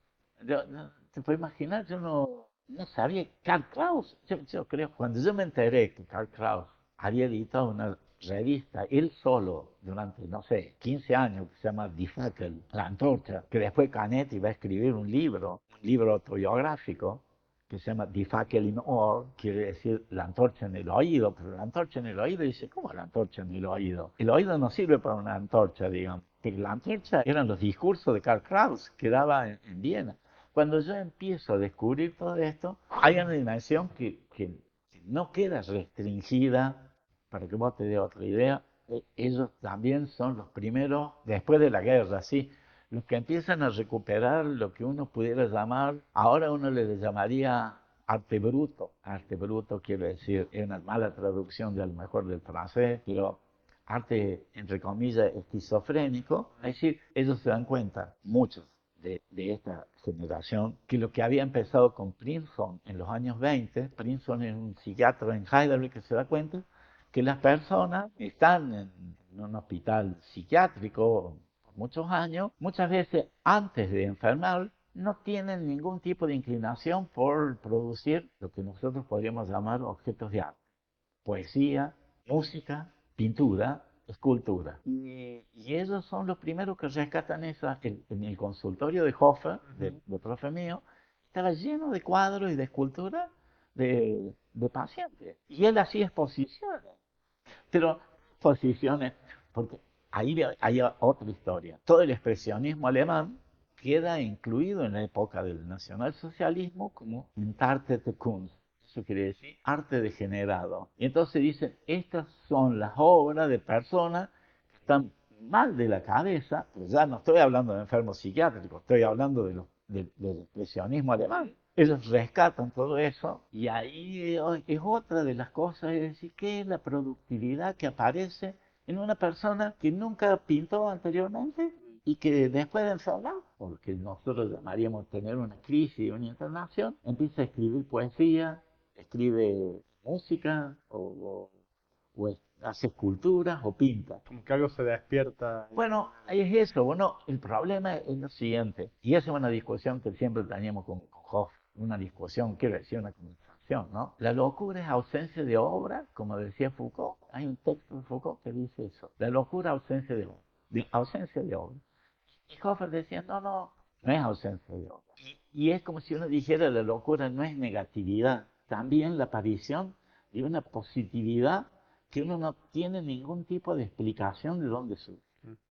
¿Te puedes imaginar? Yo no sabía. Karl Kraus, yo creo, cuando yo me enteré que Karl Kraus había editado una revista, él solo, durante, no sé, 15 años, que se llama Die Fackel, La Antorcha, que después Canetti va a escribir un libro autobiográfico, que se llama Die Fackel im Ohr, quiere decir la antorcha en el oído, pero la antorcha en el oído dice, ¿cómo la antorcha en el oído? El oído no sirve para una antorcha, digamos. Que la antorcha eran los discursos de Karl Kraus que daba en Viena. Cuando yo empiezo a descubrir todo esto, hay una dimensión que no queda restringida, para que vos te dé otra idea, ellos también son los primeros, después de la guerra, ¿sí? Los que empiezan a recuperar lo que uno pudiera llamar, ahora uno le llamaría arte bruto. Arte bruto quiere decir, es una mala traducción de a lo mejor del francés, pero arte, entre comillas, esquizofrénico. Es decir, ellos se dan cuenta, muchos de esta generación, que lo que había empezado con Prinzhorn en los años 20, Prinzhorn es un psiquiatra en Heidelberg que se da cuenta que las personas están en un hospital psiquiátrico muchos años, muchas veces antes de enfermar, no tienen ningún tipo de inclinación por producir lo que nosotros podríamos llamar objetos de arte. Poesía, música, pintura, escultura. Y ellos son los primeros que rescatan eso. En el consultorio de Hofer, de profe mío, estaba lleno de cuadros y de esculturas de pacientes. Y él hacía exposiciones. Pero exposiciones, porque ahí hay otra historia. Todo el expresionismo alemán queda incluido en la época del nacionalsocialismo como Entartete Kunst. Eso quiere decir arte degenerado. Y entonces dicen, estas son las obras de personas que están mal de la cabeza, pero ya no estoy hablando de enfermos psiquiátricos, estoy hablando del expresionismo alemán. Ellos rescatan todo eso y ahí es otra de las cosas, es decir, ¿qué es la productividad que aparece en una persona que nunca pintó anteriormente y que después de enfermar, porque nosotros llamaríamos tener una crisis, una internación, empieza a escribir poesía, escribe música o hace esculturas o pinta? Como que algo se despierta. Bueno, ahí es eso. Bueno, el problema es lo siguiente, y esa es una discusión que siempre teníamos con Hoff, una discusión, quiero decir, una conversación, ¿no? La locura es ausencia de obra, como decía Foucault. Hay un texto de Foucault que dice eso. La locura, ausencia de obra. Ausencia de obra. Y Hoffer decía, no es ausencia de obra. Y es como si uno dijera, la locura no es negatividad, también la aparición de una positividad que uno no tiene ningún tipo de explicación de dónde surge.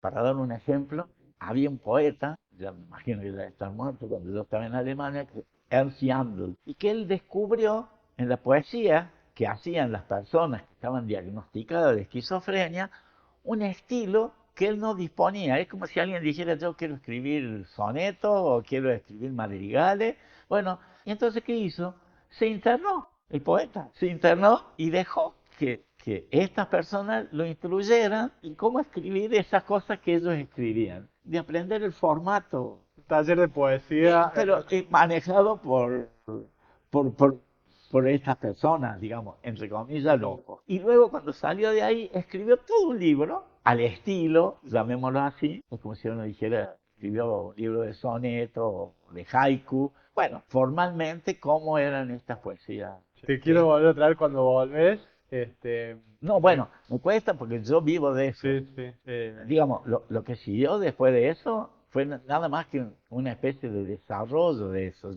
Para dar un ejemplo, había un poeta, ya me imagino que ya está muerto cuando yo estaba en Alemania, Ernst Jandl, y que él descubrió en la poesía que hacían las personas que estaban diagnosticadas de esquizofrenia un estilo que él no disponía. Es como si alguien dijera, yo quiero escribir sonetos o quiero escribir madrigales. Bueno, y entonces, ¿qué hizo? Se internó, el poeta, se internó y dejó que estas personas lo instruyeran en cómo escribir esas cosas que ellos escribían, de aprender el formato. Un taller de poesía. Pero manejado por, por, por estas personas, digamos, entre comillas, locos. Y luego cuando salió de ahí, escribió todo un libro al estilo, llamémoslo así, es como si uno dijera escribió un libro de soneto, de haiku. Bueno, formalmente, ¿cómo eran estas poesías? Te quiero volver a traer cuando volvés. No, bueno, me cuesta porque yo vivo de eso. Sí, sí. Digamos, lo que siguió después de eso fue nada más que una especie de desarrollo de eso.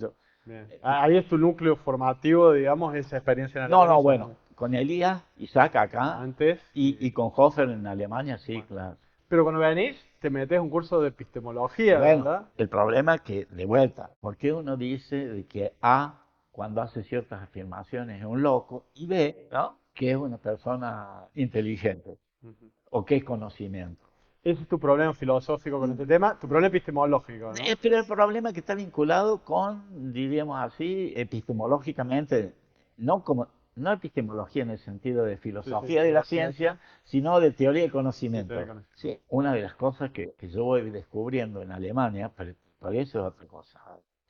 Bien. Ahí es tu núcleo formativo, digamos, esa experiencia en No, Alemania. no, bueno, con Elías, Isaac acá Antes. y con Hofer en Alemania, sí, claro. Pero cuando venís, te metes un curso de epistemología, Bueno, ¿verdad? el problema es que, de vuelta, ¿por qué uno dice de que A, cuando hace ciertas afirmaciones, es un loco, y B, ¿no? Que es una persona inteligente Ujú. o que es conocimiento? Ese es tu problema filosófico con este tema, tu problema epistemológico, ¿no? Pero el problema que está vinculado con, diríamos así, epistemológicamente, no como, no epistemología en el sentido de Sí, sí, filosofía de de la la ciencia, sino de teoría del de conocimiento. teoría económica. Sí, una de las cosas que yo voy descubriendo en Alemania, pero eso es otra cosa.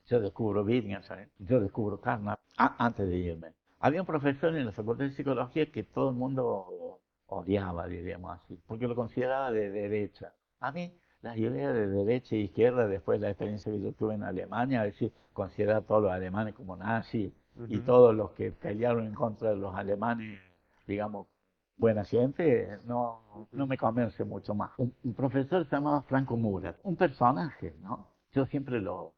Yo descubro Wittgenstein, yo descubro Karnak antes de irme. Había un profesor en la Facultad de Psicología que todo el mundo odiaba, diríamos así, porque lo consideraba de derecha. A mí las ideas de derecha e izquierda, después de la experiencia que yo tuve en Alemania, es decir, considerar a todos los alemanes como nazis y Ujú. todos los que pelearon en contra de los alemanes, digamos, buena gente, no me convence mucho más. Un profesor se llamaba Franco Murat, un personaje, ¿no? Yo siempre lo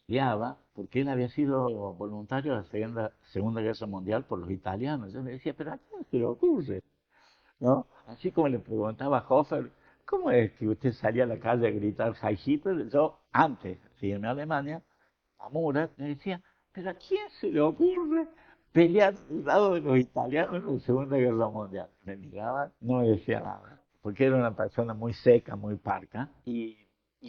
odiaba porque él había sido voluntario de la Segunda Guerra Mundial por los italianos. Yo le decía, pero ¿a quién se le ocurre? ¿No? Así como le preguntaba a Hofer, ¿cómo es que usted salía a la calle a gritar Heil Hitler? Yo, antes de irme a Alemania, a Murat, me decía, ¿pero a quién se le ocurre pelear al lado de los italianos en la Segunda Guerra Mundial? Me miraba, no me decía nada, porque era una persona muy seca, muy parca, y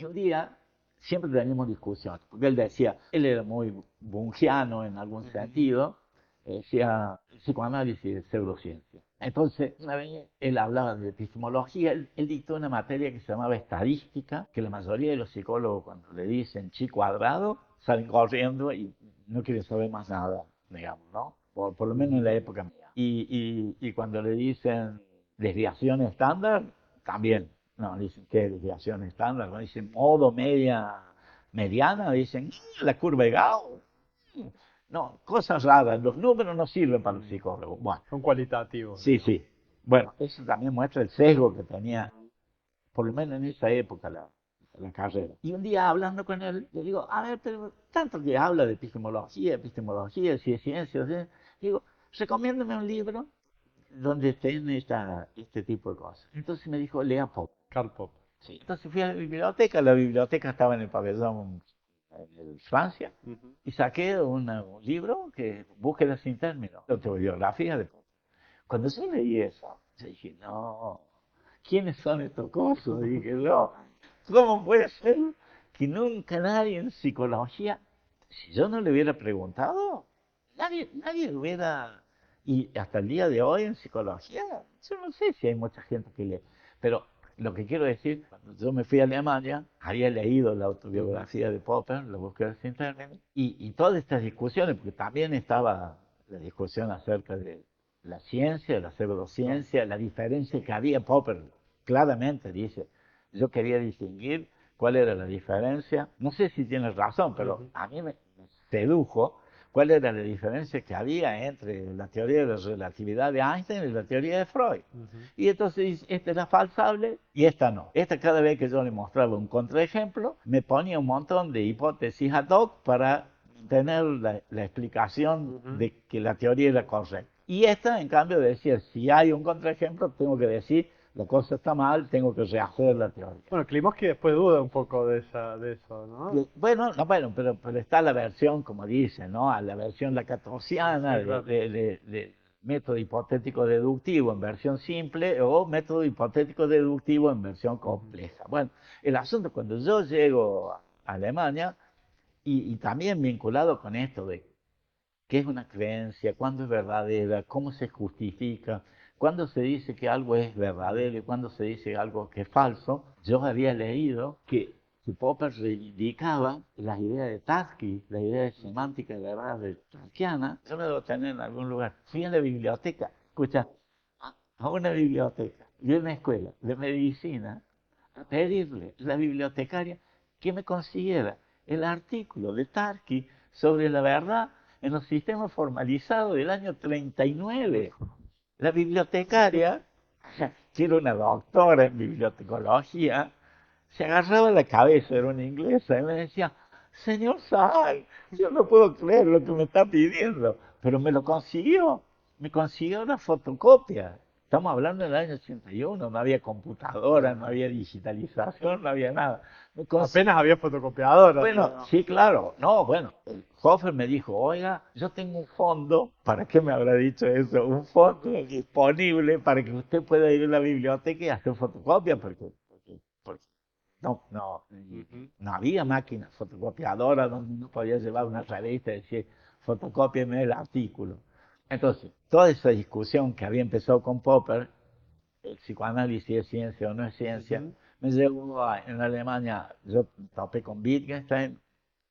un día siempre teníamos discusiones, porque él decía, él era muy bungiano en algún sentido, decía psicoanálisis de pseudociencia. Entonces, una vez él hablaba de epistemología, él dictó una materia que se llamaba estadística, que la mayoría de los psicólogos cuando le dicen chi cuadrado, salen corriendo y no quieren saber más nada, digamos, ¿no? Por lo menos en la época mía. Y cuando le dicen desviación estándar, también, no, dicen que desviación estándar, no dicen modo mediana, dicen la curva de Gauss. No, cosas raras, los números no sirven para los psicólogos. Bueno, Son cualitativos, sí, digamos. sí. Bueno, eso también muestra el sesgo que tenía, por lo menos en esa época, la carrera. Y un día hablando con él, le digo, a ver, pero tanto que habla de epistemología, si es ciencia, digo, recomiéndame un libro donde estén este tipo de cosas. Entonces me dijo, lea Popper. Karl Popper. Sí. Entonces fui a la biblioteca estaba en el pabellón en Francia, Ujú. y saqué un libro que Búsqueda sin término, autobiografía de Popper. Cuando yo leí eso, yo dije, no, ¿quiénes son estos cosas? Dije, no, ¿cómo puede ser que nunca nadie en psicología, si yo no le hubiera preguntado, nadie hubiera, y hasta el día de hoy en psicología, yo no sé si hay mucha gente que lee, pero lo que quiero decir, cuando yo me fui a Alemania, había leído la autobiografía de Popper, La búsqueda sin término, y todas estas discusiones, porque también estaba la discusión acerca de la ciencia, la pseudociencia, la diferencia que había. Popper claramente dice, yo quería distinguir cuál era la diferencia, no sé si tienes razón, pero a mí me sedujo cuál era la diferencia que había entre la teoría de la relatividad de Einstein y la teoría de Freud. Y entonces dice, esta era falsable y esta no. Esta, cada vez que yo le mostraba un contraejemplo, me ponía un montón de hipótesis ad hoc para tener la explicación de que la teoría era correcta. Y esta, en cambio, decía, si hay un contraejemplo, tengo que decir, la cosa está mal, tengo que rehacer la teoría. Bueno, Klimovsky después duda un poco de eso, ¿no? Bueno, no, bueno, pero está la versión, como dice, ¿no? A la versión lacatosiana Sí, claro. de método hipotético deductivo en versión simple o método hipotético deductivo en versión compleja. Bueno, el asunto cuando yo llego a Alemania, y también vinculado con esto de qué es una creencia, cuándo es verdadera, cómo se justifica, cuándo se dice que algo es verdadero y cuándo se dice algo que es falso. Yo había leído que Popper reivindicaba las ideas de Tarski, la idea de semántica de verdad de Tarskiana. Yo me debo tener en algún lugar. Fui a la biblioteca, escucha, a una biblioteca de una escuela de medicina a pedirle a la bibliotecaria que me consiguiera el artículo de Tarski sobre la verdad en los sistemas formalizados del año 39. La bibliotecaria, que era una doctora en bibliotecología, se agarraba la cabeza, era una inglesa, y me decía, señor Saal, yo no puedo creer lo que me está pidiendo, pero me lo consiguió, me consiguió una fotocopia. Estamos hablando del año 81, no había computadora, no había digitalización, no había nada. Apenas había fotocopiadoras. Bueno, sí, claro. No, bueno, Hofer me dijo, oiga, yo tengo un fondo, ¿para qué me habrá dicho eso? Un fondo disponible para que usted pueda ir a la biblioteca y hacer fotocopias, porque no había máquinas fotocopiadoras donde uno podía llevar una revista y decir, fotocópieme el artículo. Entonces, toda esa discusión que había empezado con Popper, el psicoanálisis es ciencia o no es ciencia, me llevó en Alemania, yo me topé con Wittgenstein,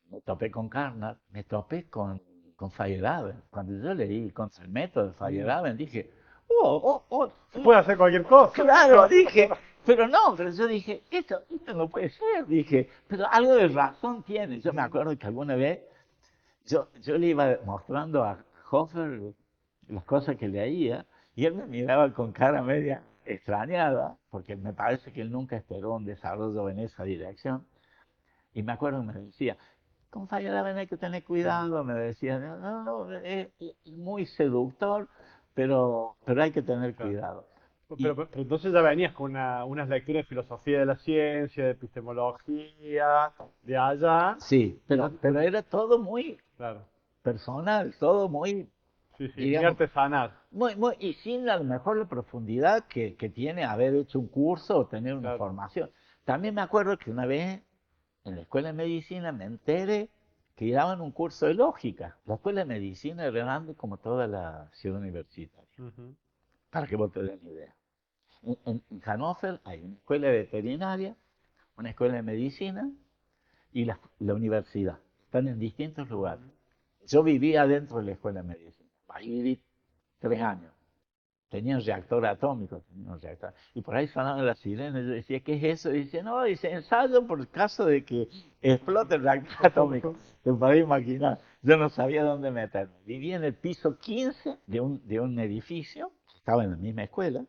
me topé con Carnap, me topé con Feyerabend. Cuando yo leí Contra el método de Feyerabend, dije, Se puede hacer cualquier cosa. claro, dije, pero yo dije, esto no puede ser, dije, pero algo de razón tiene. Yo me acuerdo que alguna vez yo le iba mostrando a Hofer las cosas que leía y él me miraba con cara media extrañada, porque me parece que él nunca esperó un desarrollo en esa dirección. Y me acuerdo que me decía, con Feyerabend hay que tener cuidado, me decía, no, es muy seductor, pero hay que tener Claro. cuidado. Pero entonces ya venías con unas lecturas de filosofía de la ciencia, de epistemología, de allá. Sí, pero era todo muy Claro, personal, todo muy, sí, sí, muy digamos, artesanal. y sin a lo mejor la profundidad que tiene haber hecho un curso o tener una Claro. formación. También me acuerdo que una vez en la escuela de medicina me enteré que daban un curso de lógica. La escuela de medicina era grande como toda la ciudad universitaria, Ujú. para que vos te des una idea. En Hannover hay una escuela de veterinaria, una escuela de medicina y la universidad. Están en distintos lugares. Yo vivía dentro de la escuela de medicina. Ahí viví 3 años. Tenía un reactor atómico, tenía un reactor. Y por ahí sonaban las sirenas. Yo decía, ¿qué es eso? Y dice, no, dice, ensayo por el caso de que explote el reactor atómico. Te podés imaginar. Yo no sabía dónde meterme. Vivía en el piso 15 de un edificio, estaba en la misma escuela,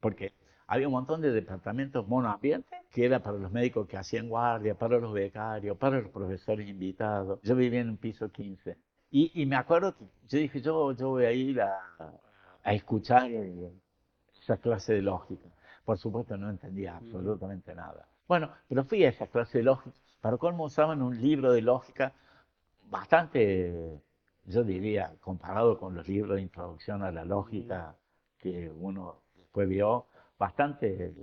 porque había un montón de departamentos monoambiente, que era para los médicos que hacían guardia, para los becarios, para los profesores invitados. Yo vivía en el piso 15. Y me acuerdo que yo dije, yo voy a ir a escuchar esa clase de lógica. Por supuesto no entendía absolutamente nada. Bueno, pero fui a esa clase de lógica. Para colmo usaban un libro de lógica bastante, yo diría, comparado con los libros de introducción a la lógica que uno después vio, bastante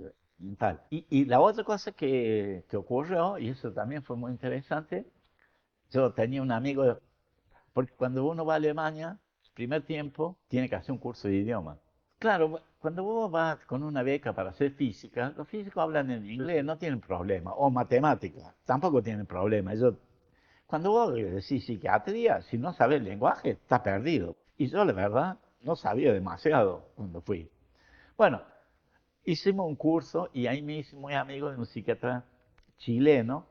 tal. Y la otra cosa que ocurrió, y eso también fue muy interesante, yo tenía un amigo, porque cuando uno va a Alemania, el primer tiempo tiene que hacer un curso de idioma. Claro, cuando vos vas con una beca para hacer física, los físicos hablan en inglés, no tienen problema, o matemática, tampoco tienen problema. Cuando vos decís psiquiatría, si no sabes el lenguaje, estás perdido. Y yo, la verdad, no sabía demasiado cuando fui. Bueno, hicimos un curso y ahí me hice muy amigo de un psiquiatra chileno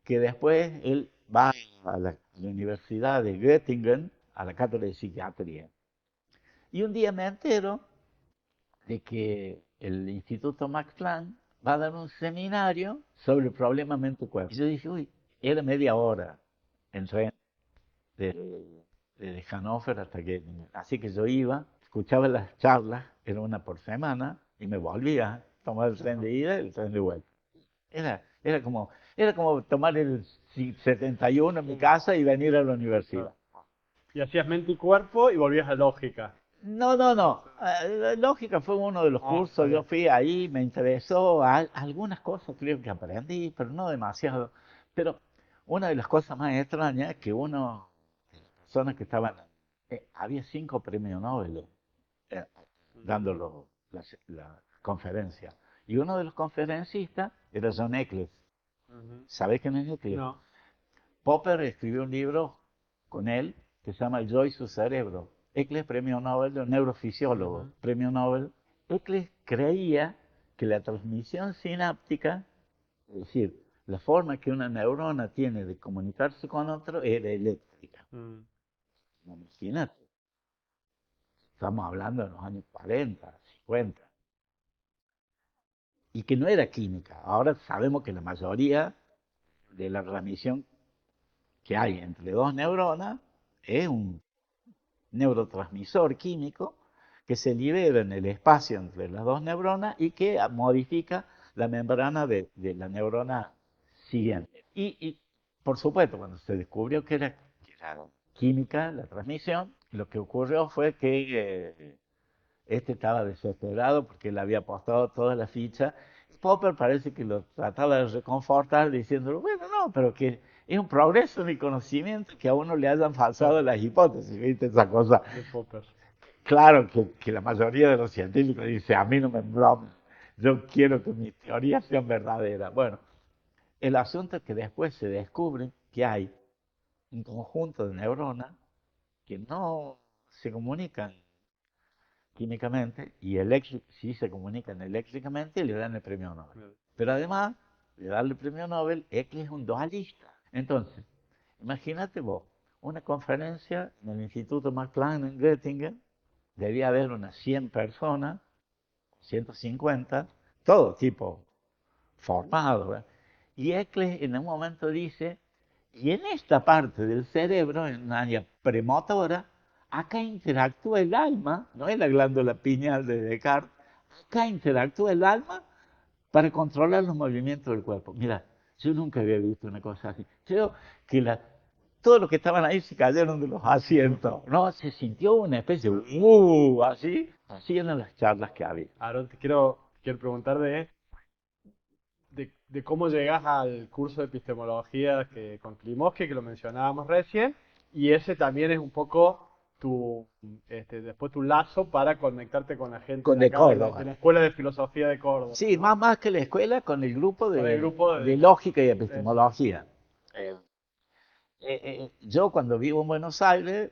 que después él va a la Universidad de Göttingen, a la cátedra de psiquiatría. Y un día me entero de que el Instituto Max Planck va a dar un seminario sobre el problema mente-cuerpo. Y yo dije, uy, era media hora en tren de Hannover hasta que... Así que yo iba, escuchaba las charlas, era una por semana, y me volvía a tomar el tren de ida y el tren de vuelta. Era como tomar el 71 en mi casa y venir a la universidad. Y hacías mente y cuerpo y volvías a lógica. No. Lógica fue uno de los Está cursos. Yo bien. fui ahí, me interesó. Algunas cosas creo que aprendí, pero no demasiado. Pero una de las cosas más extrañas es que personas que estaban, había 5 premios Nobel eh, dando la conferencia. Y uno de los conferencistas era John Eccles. ¿Sabés quién es Eccles? No. Popper escribió un libro con él que se llama El yo y su cerebro. Eccles, premio Nobel de neurofisiólogo, premio Nobel. Eccles creía que la transmisión sináptica, es decir, la forma que una neurona tiene de comunicarse con otro era eléctrica. Imagínate, estamos hablando de los años 40, 50, y que no era química. Ahora sabemos que la mayoría de la transmisión que hay entre dos neuronas es un neurotransmisor químico que se libera en el espacio entre las dos neuronas y que modifica la membrana de la neurona siguiente. Y, por supuesto, cuando se descubrió que era química la transmisión, lo que ocurrió fue que este estaba desesperado porque él había apostado toda la ficha. Popper parece que lo trataba de reconfortar diciéndole, bueno, no, pero que es un progreso en el conocimiento que a uno le hayan falsado las hipótesis, ¿viste? Esa cosa. De Popper. Claro que la mayoría de los científicos dice, a mí no me embromes, yo quiero que mis teorías sean verdaderas. Bueno, el asunto es que después se descubre que hay un conjunto de neuronas que no se comunican químicamente y sí se comunican eléctricamente y le dan el premio Nobel. Pero además de darle el premio Nobel es que es un dualista. Entonces, imagínate vos, una conferencia en el Instituto Max Planck en Göttingen, debía haber unas 100 personas, 150, todo tipo formado, ¿verdad? Y Eccles en un momento dice, y en esta parte del cerebro, en una área premotora, acá interactúa el alma, no es la glándula pineal de Descartes, acá interactúa el alma para controlar los movimientos del cuerpo. Mira, yo nunca había visto una cosa así. Creo que todos los que estaban ahí se cayeron de los asientos, ¿no? Se sintió una especie de así eran las charlas que había. Aaron, te quiero preguntar de cómo llegas al curso de epistemología con Klimovsky, que lo mencionábamos recién, y ese también es un poco después tu lazo para conectarte con la gente Con de de acá, Córdoba. de la Escuela de Filosofía de Córdoba. Sí, más que la escuela, con el grupo Con el grupo de lógica y eso. epistemología. Yo cuando vivo en Buenos Aires,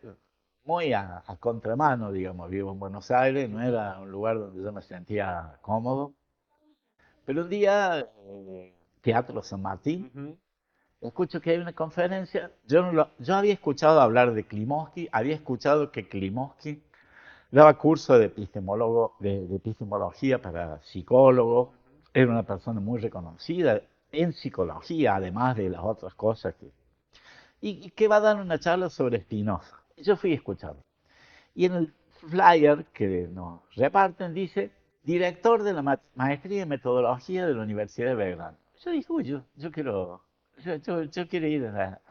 muy a contramano, digamos, vivo en Buenos Aires, no era un lugar donde yo me sentía cómodo, pero un día, Teatro San Martín, Ujú. escucho que hay una conferencia, yo había escuchado hablar de Klimovsky, había escuchado que Klimovsky daba curso de de epistemología para psicólogos, era una persona muy reconocida en psicología, además de las otras cosas y que va a dar una charla sobre Spinoza. Yo fui a escucharlo. Y en el flyer que nos reparten dice, director de la maestría en metodología de la Universidad de Belgrano. Yo dije, uy, yo quiero ir a la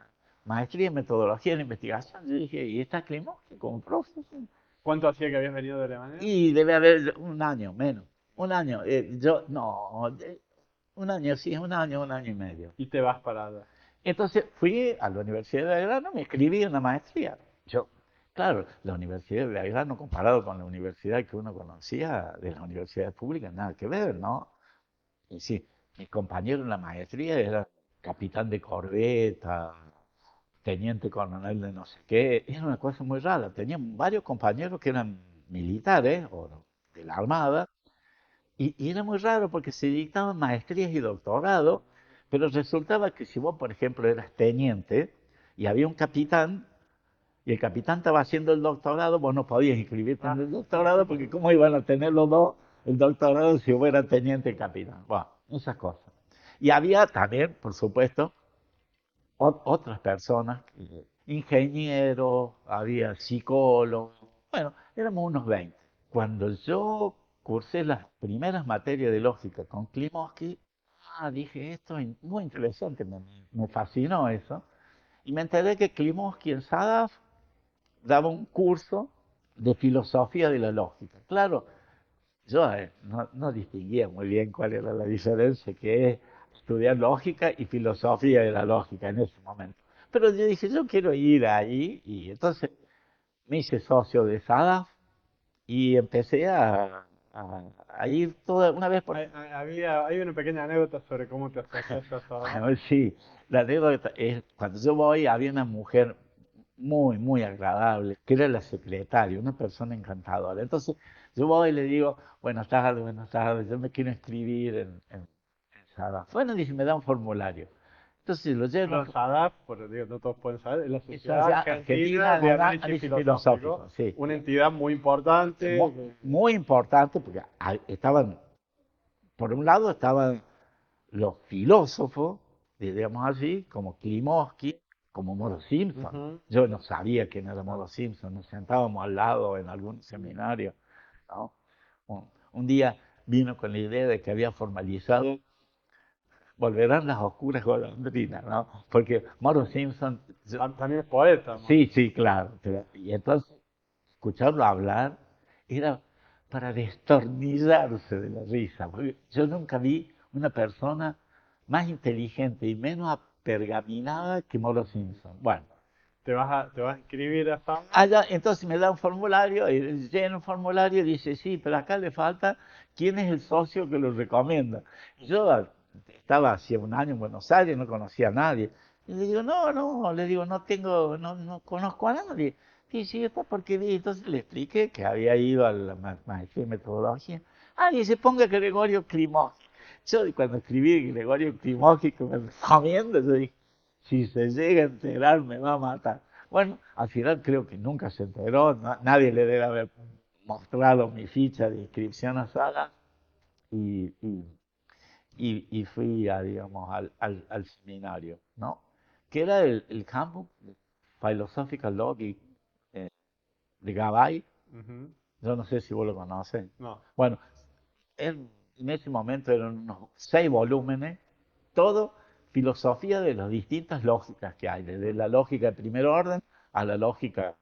maestría en metodología de la investigación. Yo dije, ¿y está Klimovsky como profesor? ¿Cuánto hacía que habías venido de Alemania? Y debe haber un año, menos. Un año. No, un año, sí, un año y medio. Y te vas para allá. Entonces fui a la Universidad de Belgrano, me escribí en la maestría. Claro, la Universidad de Belgrano comparado con la universidad que uno conocía de las universidades públicas, nada que ver, ¿no? Y sí, mis compañeros en la maestría eran capitán de corbeta, teniente coronel de no sé qué, era una cosa muy rara. Tenía varios compañeros que eran militares o de la Armada, y era muy raro porque se dictaban maestrías y doctorados, pero resultaba que si vos, por ejemplo, eras teniente y había un capitán, y el capitán estaba haciendo el doctorado, vos no podías inscribirte en el doctorado porque cómo iban a tener los dos el doctorado si hubiera teniente y capitán. Bueno, esas cosas. Y había también, por supuesto, otras personas, ingenieros, había psicólogos, bueno, éramos unos 20. Cuando yo cursé las primeras materias de lógica con Klimovsky, dije, esto es muy interesante, me fascinó eso, y me enteré que Klimovsky en SADAF daba un curso de filosofía de la lógica. Claro, yo no distinguía muy bien cuál era la diferencia que es estudiar lógica y filosofía de la lógica en ese momento. Pero yo dije, yo quiero ir ahí, y entonces me hice socio de SADAF y empecé a ir una vez por... Hay una pequeña anécdota sobre cómo te asociaste a Sodoma. Bueno, sí, la anécdota es, cuando yo voy había una mujer muy, muy agradable, que era la secretaria, una persona encantadora. Entonces yo voy y le digo, buenas tardes, yo me quiero inscribir en Sadaf. Bueno, dice, me da un formulario. Entonces lo lleno. Pero SADAF, digo, no todos pueden saber, es la Sociedad Sociedad Argentina de Análisis Filosófico. Sí. Una entidad muy importante. Muy importante porque estaban, por un lado estaban los filósofos, digamos así, como Klimovsky, como Moro Simpson. Ujú. Yo no sabía quién era Moro Simpson, nos sentábamos al lado en algún seminario, ¿no? Un día vino con la idea de que había formalizado, volverán las oscuras golondrinas, ¿no? Porque Moro Simpson, También es poeta. sí, sí, claro, y entonces escucharlo hablar era para destornillarse de la risa, porque yo nunca vi una persona más inteligente y menos apergaminada que Moro Simpson. Bueno, Te vas a inscribir a SADAF. allá entonces me da un formulario, y llena un formulario y dice, sí, pero acá le falta quién es el socio que lo recomienda. Yo estaba hacía un año en Buenos Aires, no conocía a nadie. Y le digo, le digo, no conozco a nadie. Dice, ¿esto por qué? Entonces le expliqué que había ido a la maestría en metodología. Ah, dice, ponga Gregorio Klimovsky. Yo cuando escribí Gregorio Klimovsky que me recomienda, yo dije, si se llega a enterar me va a matar. Bueno, al final creo que nunca se enteró, nadie le debe haber mostrado mi ficha de inscripción a Saga y, y, y fui a, digamos, al seminario, ¿no? Que era el campus Philosophical Law de Gabay. Ujú. Yo no sé si vos lo conoces. No. Bueno, en ese momento eran unos 6 volúmenes, todo filosofía de las distintas lógicas que hay, desde la lógica de primer orden a la lógica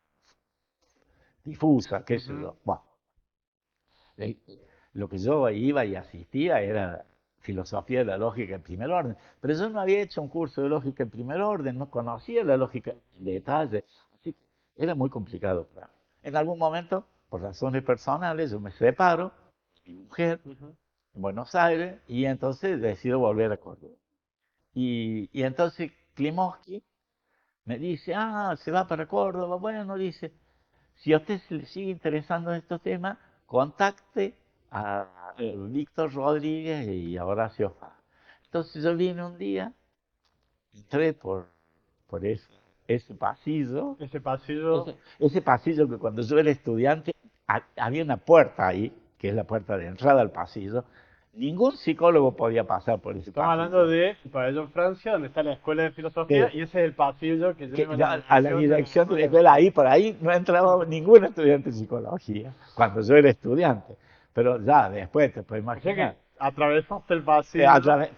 difusa, qué sé Ujú. yo. Bueno, eh, lo que yo iba y asistía era filosofía de la lógica en primer orden, pero yo no había hecho un curso de lógica en primer orden, no conocía la lógica en detalle, así que era muy complicado para mí. En algún momento, por razones personales, yo me separo de mi mujer Ujú. en Buenos Aires y entonces decido volver a Córdoba. Y entonces Klimovsky me dice, se va para Córdoba. Bueno, dice, si a usted se le sigue interesando en estos temas, contacte a Víctor Rodríguez y a Horacio Fá. Entonces yo vine un día, entré por ese pasillo, Ese pasillo. ese pasillo que cuando yo era estudiante había una puerta ahí, que es la puerta de entrada al pasillo. Ningún psicólogo podía pasar por ese Estamos hablando pasillo. de el pabellón Francia, donde está la escuela de filosofía, Que y ese es el pasillo que que lleva ya la a la dirección de la dirección de la escuela. escuela, ahí por ahí no entraba ningún estudiante de psicología, cuando yo era estudiante. Pero ya después te puedes O sea imaginar. que atravesaste el pasillo.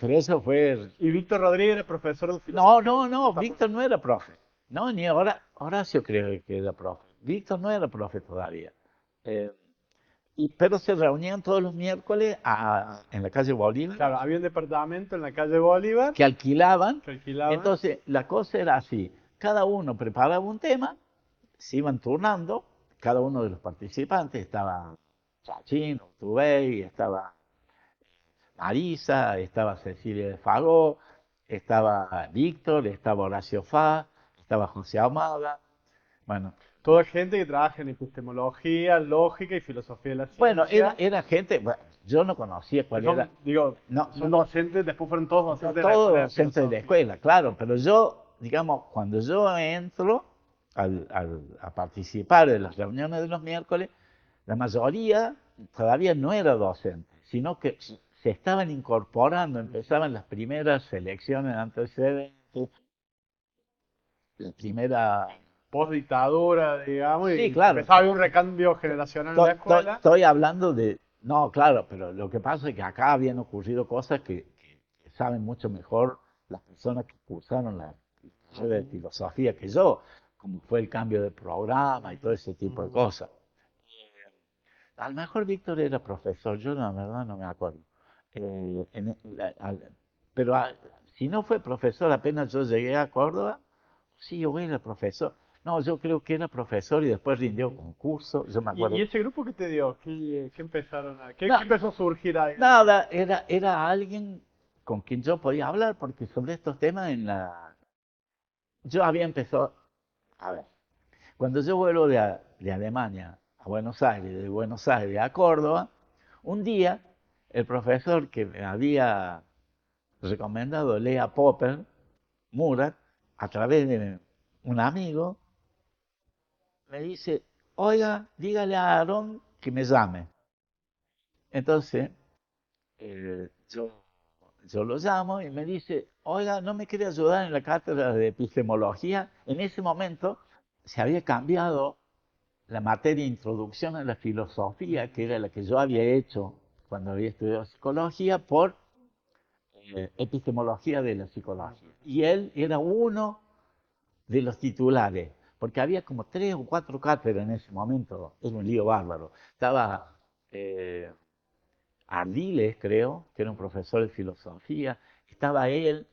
Pero eso fue. Y Víctor Rodríguez era profesor de No, filosofía. no, Víctor no era profe. No, ni ahora, Horacio creo que era profe. Víctor no era profe todavía. Eh, pero se reunían todos los miércoles en la calle Bolívar, Claro, había un departamento en la calle Bolívar que alquilaban. que alquilaban. Entonces, la cosa era así. Cada uno preparaba un tema, se iban turnando, cada uno de los participantes, estaba Chachín, Urtubey, estaba Marisa, estaba Cecilia de Fagó, estaba Víctor, estaba Horacio Fá, estaba José Ahumada. Bueno, Toda gente que trabaja en epistemología, lógica y filosofía de la bueno, ciencia. era gente, bueno, yo no conocía Que cuál son, era, digo, no, son no, docentes, después fueron todos docentes de la todo escuela de docente de la filosofía. escuela, claro, pero yo, digamos, cuando yo entro a participar de las reuniones de los miércoles, la mayoría todavía no era docente, sino que se estaban incorporando, empezaban las primeras selecciones antecedentes, la primera. Post dictadura, digamos, Sí, y claro, empezaba a haber un recambio generacional en la escuela. estoy hablando de. No, claro, pero lo que pasa es que acá habían ocurrido cosas que saben mucho mejor las personas que cursaron la carrera de filosofía que yo, como fue el cambio de programa y todo ese tipo de cosas. A lo mejor Víctor era profesor, yo la verdad no me acuerdo. Pero si no fue profesor, apenas yo llegué a Córdoba, sí, yo era profesor. No, yo creo que era profesor y después rindió concurso, yo me ¿Y acuerdo. ese grupo que te dio? ¿Qué empezaron a, qué No, empezó a surgir ahí? nada, era alguien con quien yo podía hablar, porque sobre estos temas yo había empezado, a ver, cuando yo vuelvo de Alemania a Buenos Aires, de Buenos Aires a Córdoba, un día el profesor que me había recomendado lea Popper, Murat, a través de un amigo, me dice, oiga, dígale a Aarón que me llame. Entonces, yo lo llamo y me dice, oiga, ¿no me quiere ayudar en la cátedra de epistemología? En ese momento se había cambiado la materia de introducción a la filosofía, que era la que yo había hecho cuando había estudiado psicología, por epistemología de la psicología. Y él era uno de los titulares, porque había como 3 o 4 cátedras en ese momento, era un lío bárbaro. Estaba Ardiles, creo, que era un profesor de filosofía, estaba él,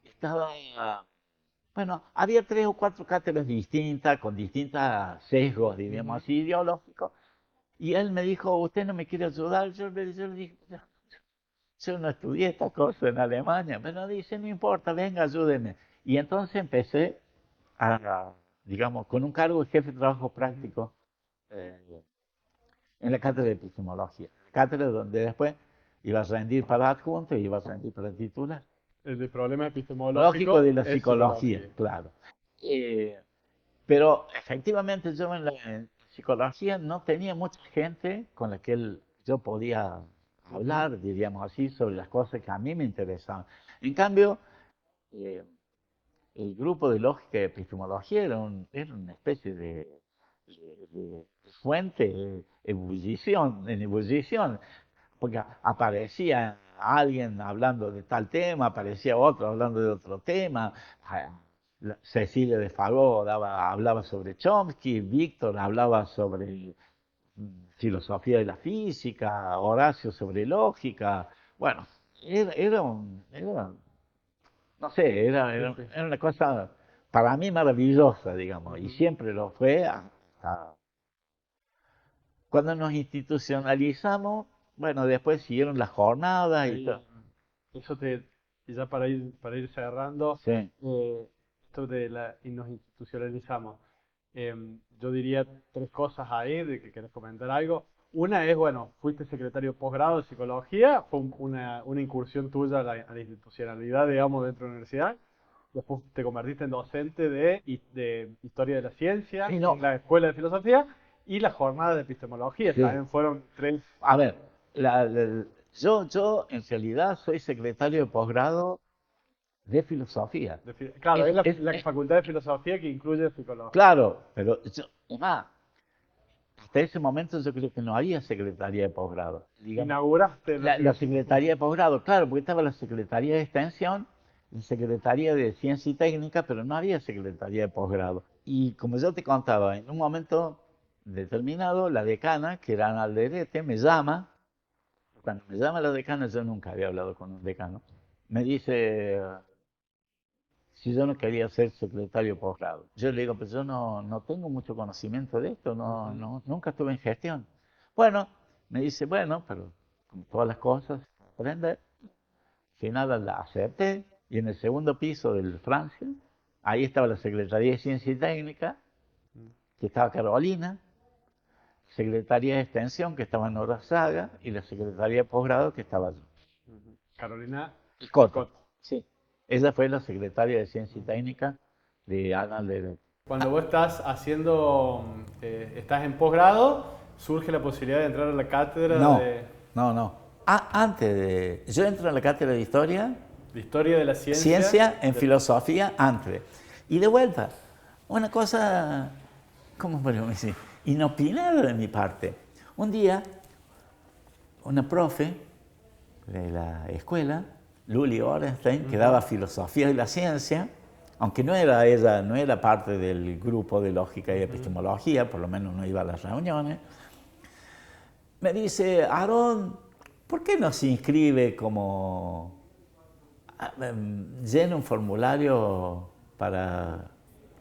estaba, bueno, había 3 o 4 cátedras distintas, con distintos sesgos, diríamos así, ideológicos, y él me dijo, ¿usted no me quiere ayudar? Yo le dije, yo no estudié esta cosa en Alemania, pero dice, no importa, venga, ayúdeme. Y entonces empecé digamos, con un cargo de jefe de trabajo práctico eh, en la cátedra de epistemología. Cátedra donde después iba a rendir para adjunto y iba a rendir para titular. El de problema Lógico epistemológico de la es psicología, claro. Pero efectivamente yo en psicología no tenía mucha gente con la que yo podía hablar, diríamos así, sobre las cosas que a mí me interesaban. En cambio, eh, el grupo de lógica y epistemología era una especie de fuente en ebullición, porque aparecía alguien hablando de tal tema, aparecía otro hablando de otro tema. Cecilia de Fagó hablaba sobre Chomsky, Víctor hablaba sobre filosofía de la física, Horacio sobre lógica. Bueno, no sé, era una cosa para mí maravillosa, digamos, y siempre lo fue hasta cuando nos institucionalizamos. Bueno, después siguieron las jornadas y todo. Eso y ya para ir cerrando, Sí, esto y nos institucionalizamos. Yo diría 3 cosas ahí de que querés comentar algo. Una es, bueno, fuiste secretario de posgrado de psicología, fue una incursión tuya a la institucionalidad, digamos, dentro de la universidad. Después te convertiste en docente de historia de la ciencia sí, no, en la escuela de filosofía y la jornada de epistemología. sí. También fueron 3. A ver, yo en realidad soy secretario de posgrado de filosofía. Claro, es Es, la facultad de filosofía que incluye psicología. claro, pero es más, hasta ese momento yo creo que no había secretaría de posgrado. Digamos, Inauguraste la secretaría de posgrado, claro, porque estaba la secretaría de extensión, la secretaría de ciencia y técnica, pero no había secretaría de posgrado. Y como yo te contaba, en un momento determinado, la decana, que era Ana Alderete, me llama. Cuando me llama la decana, yo nunca había hablado con un decano, me dice si yo no quería ser secretario de posgrado. Yo le digo, pues yo no tengo mucho conocimiento de esto, nunca estuve en gestión. Bueno, me dice, bueno, pero como todas las cosas, aprender. Al final la acepté y en el segundo piso del Francia, ahí estaba la Secretaría de Ciencia y Técnica, que estaba Carolina, Secretaría de Extensión, que estaba Nora Saga, y la Secretaría de Posgrado, que estaba yo. Carolina Coto, Scott. sí. Ella fue la secretaria de Ciencia y Técnica de Ana de... Cuando vos estás en posgrado, surge la posibilidad de entrar a la cátedra No, no. Yo entro en la cátedra de de Historia de la Ciencia. Ciencia en filosofía antes. Y de vuelta, una cosa, ¿cómo podemos decir? Inopinada de mi parte. Un día, una profe de la escuela, Luli Orenstein, que daba filosofía de la ciencia, aunque no era parte del grupo de lógica y epistemología, por lo menos no iba a las reuniones, me dice, Aarón, ¿por qué no se inscribe llena un formulario para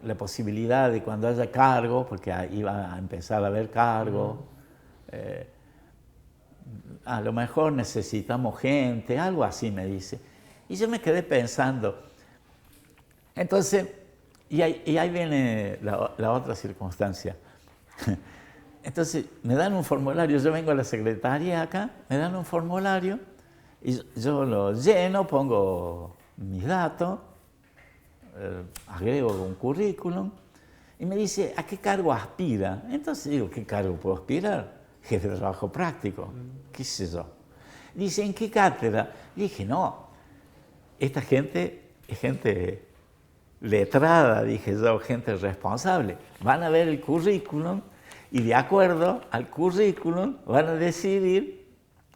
la posibilidad de cuando haya cargo, porque iba a empezar a haber cargo, a lo mejor necesitamos gente, algo así me dice. Y yo me quedé pensando. Entonces, y ahí viene la otra circunstancia. Entonces, me dan un formulario, yo vengo a la secretaría acá, me dan un formulario Y yo lo lleno, pongo mis datos, agrego un currículum y me dice, ¿a qué cargo aspira? Entonces digo, ¿qué cargo puedo aspirar? Jefe de trabajo práctico, qué sé yo. Dice, ¿en qué cátedra? Dije, no, esta gente es gente letrada, dije yo, gente responsable. Van a ver el currículum y de acuerdo al currículum van a decidir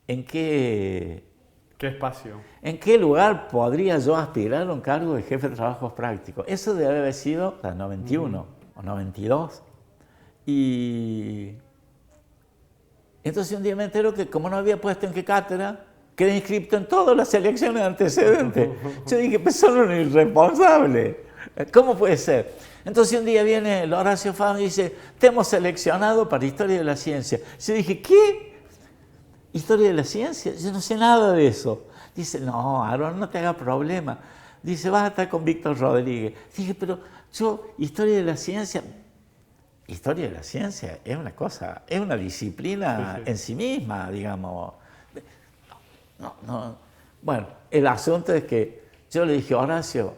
en qué espacio? ¿En qué lugar podría yo aspirar a un cargo de jefe de trabajos prácticos? Eso debe haber sido la 91 o 92. Y entonces un día me entero que como no había puesto en qué cátedra, quedé inscrito en todas las selecciones antecedentes. Yo dije, pues son un irresponsable. ¿Cómo puede ser? Entonces un día viene el Horacio Fama y dice, te hemos seleccionado para Historia de la Ciencia. Yo dije, ¿qué? ¿Historia de la ciencia? Yo no sé nada de eso. Dice, no, Aaron, no te hagas problema. Dice, vas a estar con Víctor Rodríguez. Dije, pero yo, Historia de la ciencia es una cosa, es una disciplina en sí misma, digamos. No. Bueno, el asunto es que yo le dije, Horacio,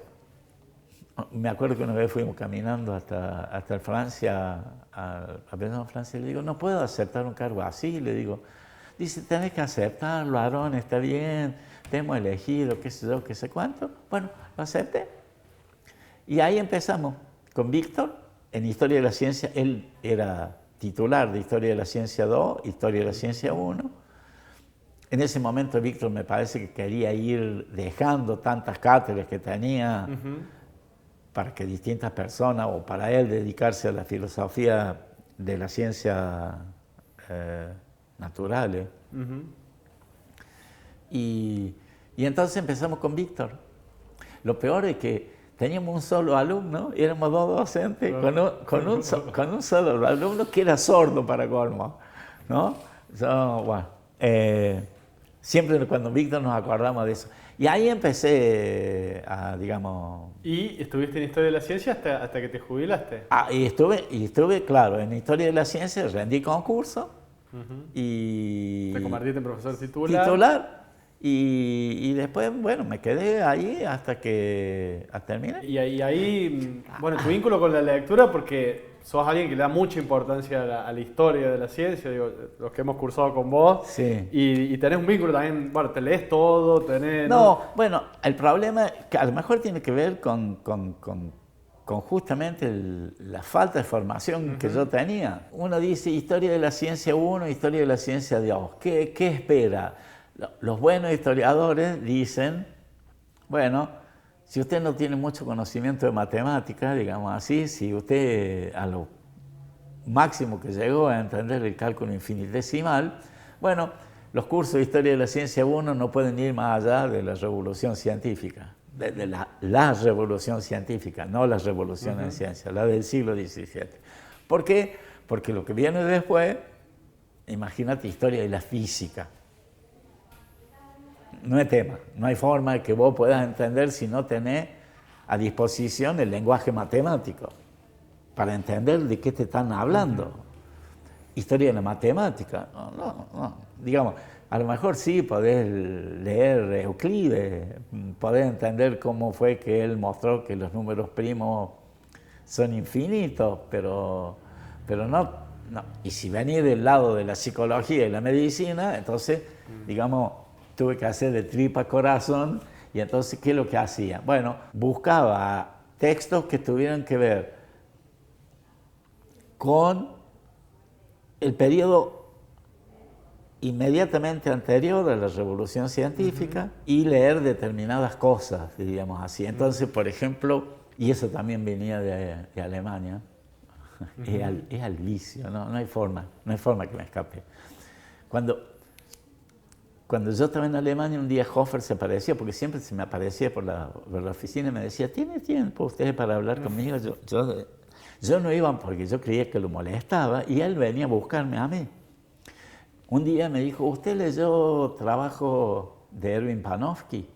me acuerdo que una vez fuimos caminando hasta Francia, a Francia, y le digo, no puedo aceptar un cargo así, le digo. Dice, tenés que aceptarlo, Aarón, está bien, te hemos elegido, qué sé yo, qué sé cuánto. Bueno, lo acepté. Y ahí empezamos con Víctor, en Historia de la Ciencia. Él era titular de Historia de la Ciencia 2, Historia de la Ciencia 1. En ese momento Víctor me parece que quería ir dejando tantas cátedras que tenía para que distintas personas, o para él dedicarse a la filosofía de la ciencia naturales. Y entonces empezamos con Víctor. Lo peor es que teníamos un solo alumno, y éramos dos docentes, con un solo alumno que era sordo para colmo, ¿no? Bueno, siempre cuando Víctor nos acordamos de eso. Y ahí empecé a, digamos... ¿Y estuviste en Historia de la Ciencia hasta que te jubilaste? Y estuve, claro, en Historia de la Ciencia, rendí concurso. Y te convertiste en profesor titular. Y después, bueno, me quedé ahí hasta que terminé. Y ahí, bueno, tu vínculo con la lectura, porque sos alguien que le da mucha importancia a la historia de la ciencia, digo, los que hemos cursado con vos. Sí. Y tenés un vínculo también, bueno, te lees todo, tenés... No, bueno, el problema que a lo mejor tiene que ver con justamente la falta de formación que yo tenía. Uno dice Historia de la Ciencia 1, Historia de la Ciencia 2. ¿Qué espera? Los buenos historiadores dicen, bueno, si usted no tiene mucho conocimiento de matemáticas, digamos así, si usted a lo máximo que llegó a entender el cálculo infinitesimal, bueno, los cursos de Historia de la Ciencia 1 no pueden ir más allá de la revolución científica. De la revolución científica, no la revolución en ciencia, la del siglo XVII. ¿Por qué? Porque lo que viene después, imagínate, historia de la física. No hay tema, no hay forma de que vos puedas entender si no tenés a disposición el lenguaje matemático para entender de qué te están hablando. Historia de la matemática, no. Digamos, a lo mejor sí podés leer Euclides, podés entender cómo fue que él mostró que los números primos son infinitos, pero no. Y si venís del lado de la psicología y la medicina, entonces, digamos, tuve que hacer de tripa corazón. Y entonces, ¿qué es lo que hacía? Bueno, buscaba textos que tuvieran que ver con el periodo inmediatamente anterior a la revolución científica y leer determinadas cosas, diríamos así. Entonces, por ejemplo, y eso también venía de Alemania, es al vicio, no hay forma que me escape. Cuando yo estaba en Alemania, un día Hofer se aparecía, porque siempre se me aparecía por la oficina y me decía, ¿tiene tiempo usted para hablar conmigo? Yo no iba porque yo creía que lo molestaba y él venía a buscarme a mí. Un día me dijo, ¿usted leyó trabajo de Erwin Panofsky?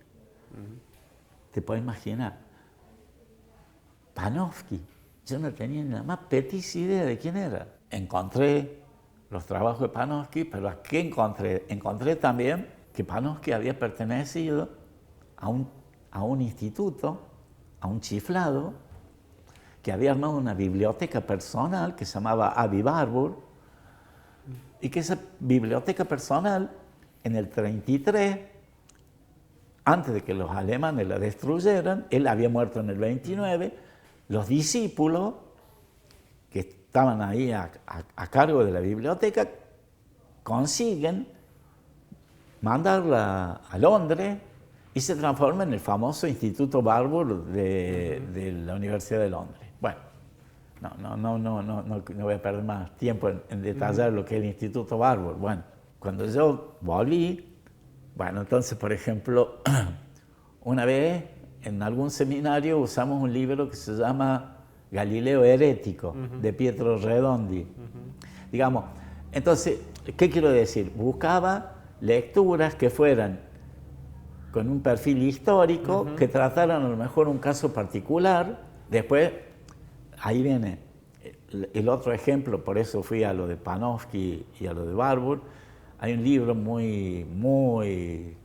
¿Te puedes imaginar? Panofsky. Yo no tenía ni la más petita idea de quién era. Encontré los trabajos de Panofsky, pero ¿a qué encontré? Encontré también que Panofsky había pertenecido a un instituto, a un chiflado, que había armado una biblioteca personal que se llamaba Avi Warburg, y que esa biblioteca personal, en el 33, antes de que los alemanes la destruyeran, él había muerto en el 29, los discípulos que estaban ahí a cargo de la biblioteca consiguen mandarla a Londres y se transforma en el famoso Instituto Warburg de la Universidad de Londres. Bueno, no voy a perder más tiempo en detallar lo que es el Instituto Warburg. Bueno, cuando yo volví, bueno, entonces, por ejemplo, una vez en algún seminario usamos un libro que se llama Galileo Herético, de Pietro Redondi. Digamos, entonces, ¿qué quiero decir? Buscaba lecturas que fueran con un perfil histórico, que trataran a lo mejor un caso particular. Después, ahí viene el otro ejemplo, por eso fui a lo de Panofsky y a lo de Warburg. Hay un libro muy,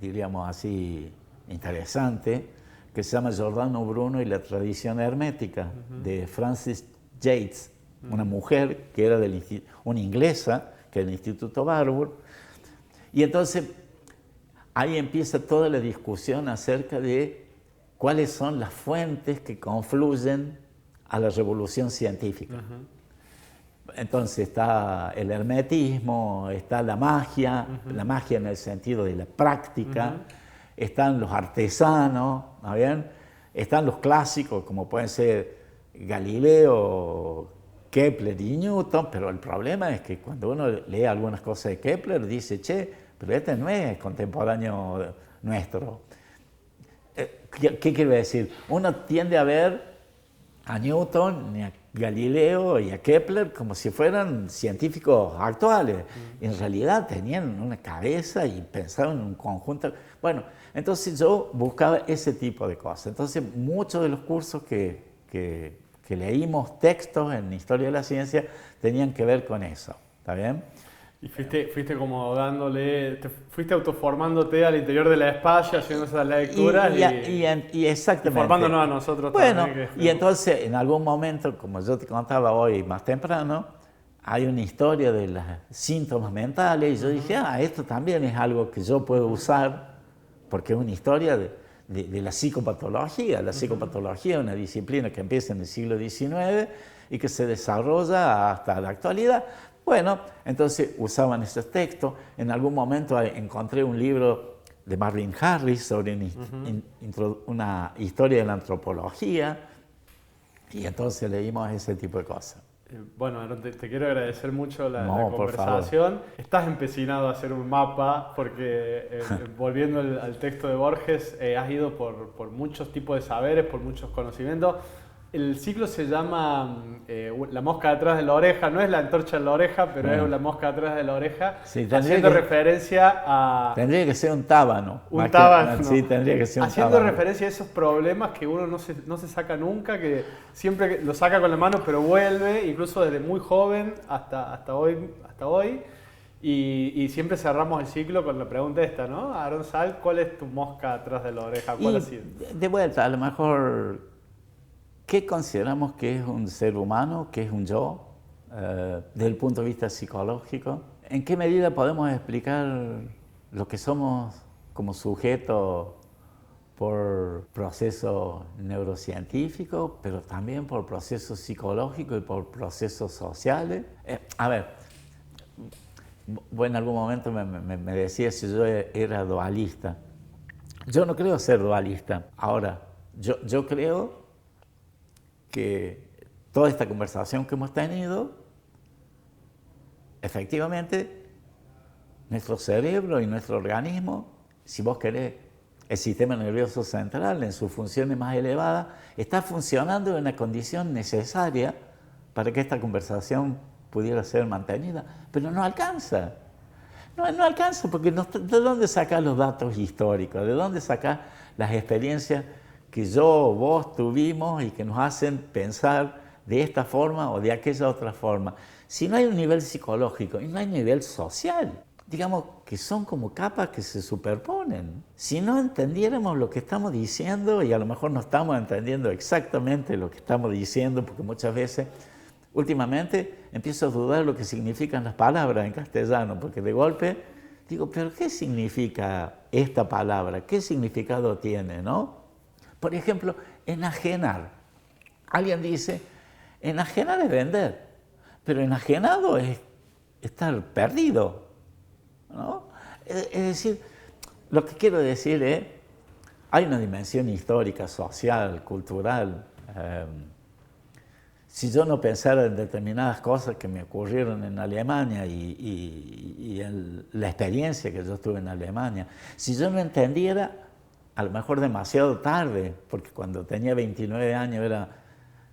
diríamos así, interesante, que se llama Giordano Bruno y la tradición hermética, de Frances Yates, una mujer que era una inglesa, que era del Instituto Warburg. Y entonces ahí empieza toda la discusión acerca de cuáles son las fuentes que confluyen a la revolución científica. Entonces está el hermetismo, está la magia en el sentido de la práctica, están los artesanos, ¿no bien? Están los clásicos, como pueden ser Galileo, Kepler y Newton, pero el problema es que cuando uno lee algunas cosas de Kepler, dice, che, pero este no es contemporáneo nuestro. ¿Qué quiere decir? Uno tiende a ver a Newton, a Galileo y a Kepler como si fueran científicos actuales. En realidad tenían una cabeza y pensaban en un conjunto. Bueno, entonces yo buscaba ese tipo de cosas. Entonces muchos de los cursos que leímos, textos en Historia de la Ciencia, tenían que ver con eso. ¿Está bien? Y fuiste como fuiste autoformándote al interior de la espalla, haciendo esas lecturas y exactamente. Y formándonos a nosotros bueno, también. Y entonces, en algún momento, como yo te contaba hoy más temprano, hay una historia de los síntomas mentales, y yo dije, esto también es algo que yo puedo usar, porque es una historia de la psicopatología. La psicopatología es una disciplina que empieza en el siglo XIX y que se desarrolla hasta la actualidad. Bueno, entonces usaban esos textos. En algún momento encontré un libro de Marvin Harris sobre una historia de la antropología, y entonces leímos ese tipo de cosas. Bueno, Aaron, te quiero agradecer mucho la conversación. Estás empecinado a hacer un mapa porque, volviendo al texto de Borges, has ido por muchos tipos de saberes, por muchos conocimientos. El ciclo se llama La mosca detrás de la oreja, no es la antorcha en la oreja, pero es la mosca detrás de la oreja, sí, haciendo referencia a... Tendría que ser un tábano. Un tábano. Sí, tendría que ser un haciendo tábano. referencia a esos problemas que uno no se saca nunca, que siempre lo saca con la mano, pero vuelve, incluso desde muy joven hasta hoy. Y siempre cerramos el ciclo con la pregunta esta, ¿no? Aaron Sal, ¿cuál es tu mosca atrás de la oreja? ¿Cuál ha sido? De vuelta, a lo mejor... ¿Qué consideramos que es un ser humano, que es un yo, desde el punto de vista psicológico? ¿En qué medida podemos explicar lo que somos como sujetos por procesos neurocientíficos, pero también por procesos psicológicos y por procesos sociales? A ver, vos en algún momento me decías si yo era dualista. Yo no creo ser dualista. Ahora, yo creo que toda esta conversación que hemos tenido, efectivamente, nuestro cerebro y nuestro organismo, si vos querés, el sistema nervioso central en sus funciones más elevadas, está funcionando en una condición necesaria para que esta conversación pudiera ser mantenida, pero no alcanza. No alcanza, porque ¿de dónde sacás los datos históricos? ¿De dónde sacás las experiencias que vos tuvimos y que nos hacen pensar de esta forma o de aquella otra forma? Si no hay un nivel psicológico y no hay nivel social. digamos que son como capas que se superponen. Si no entendiéramos lo que estamos diciendo, y a lo mejor no estamos entendiendo exactamente lo que estamos diciendo, porque muchas veces, últimamente, empiezo a dudar lo que significan las palabras en castellano, porque de golpe digo, pero ¿qué significa esta palabra? ¿Qué significado tiene, no? Por ejemplo, enajenar. Alguien dice, enajenar es vender, pero enajenado es estar perdido, ¿no? Es decir, lo que quiero decir es, hay una dimensión histórica, social, cultural. Si yo no pensara en determinadas cosas que me ocurrieron en Alemania y en la experiencia que yo tuve en Alemania, si yo no entendiera, a lo mejor demasiado tarde, porque cuando tenía 29 años era,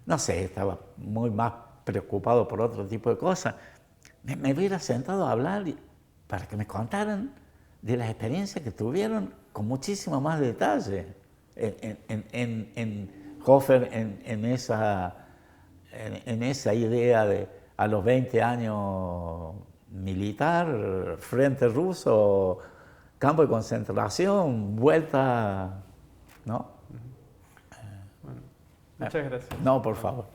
no sé, estaba muy más preocupado por otro tipo de cosas, me hubiera sentado a hablar para que me contaran de las experiencias que tuvieron con muchísimo más detalle en Hofer, en esa idea de a los 20 años militar, frente ruso, campo de concentración, vuelta, ¿no? Bueno, muchas gracias. No, por favor.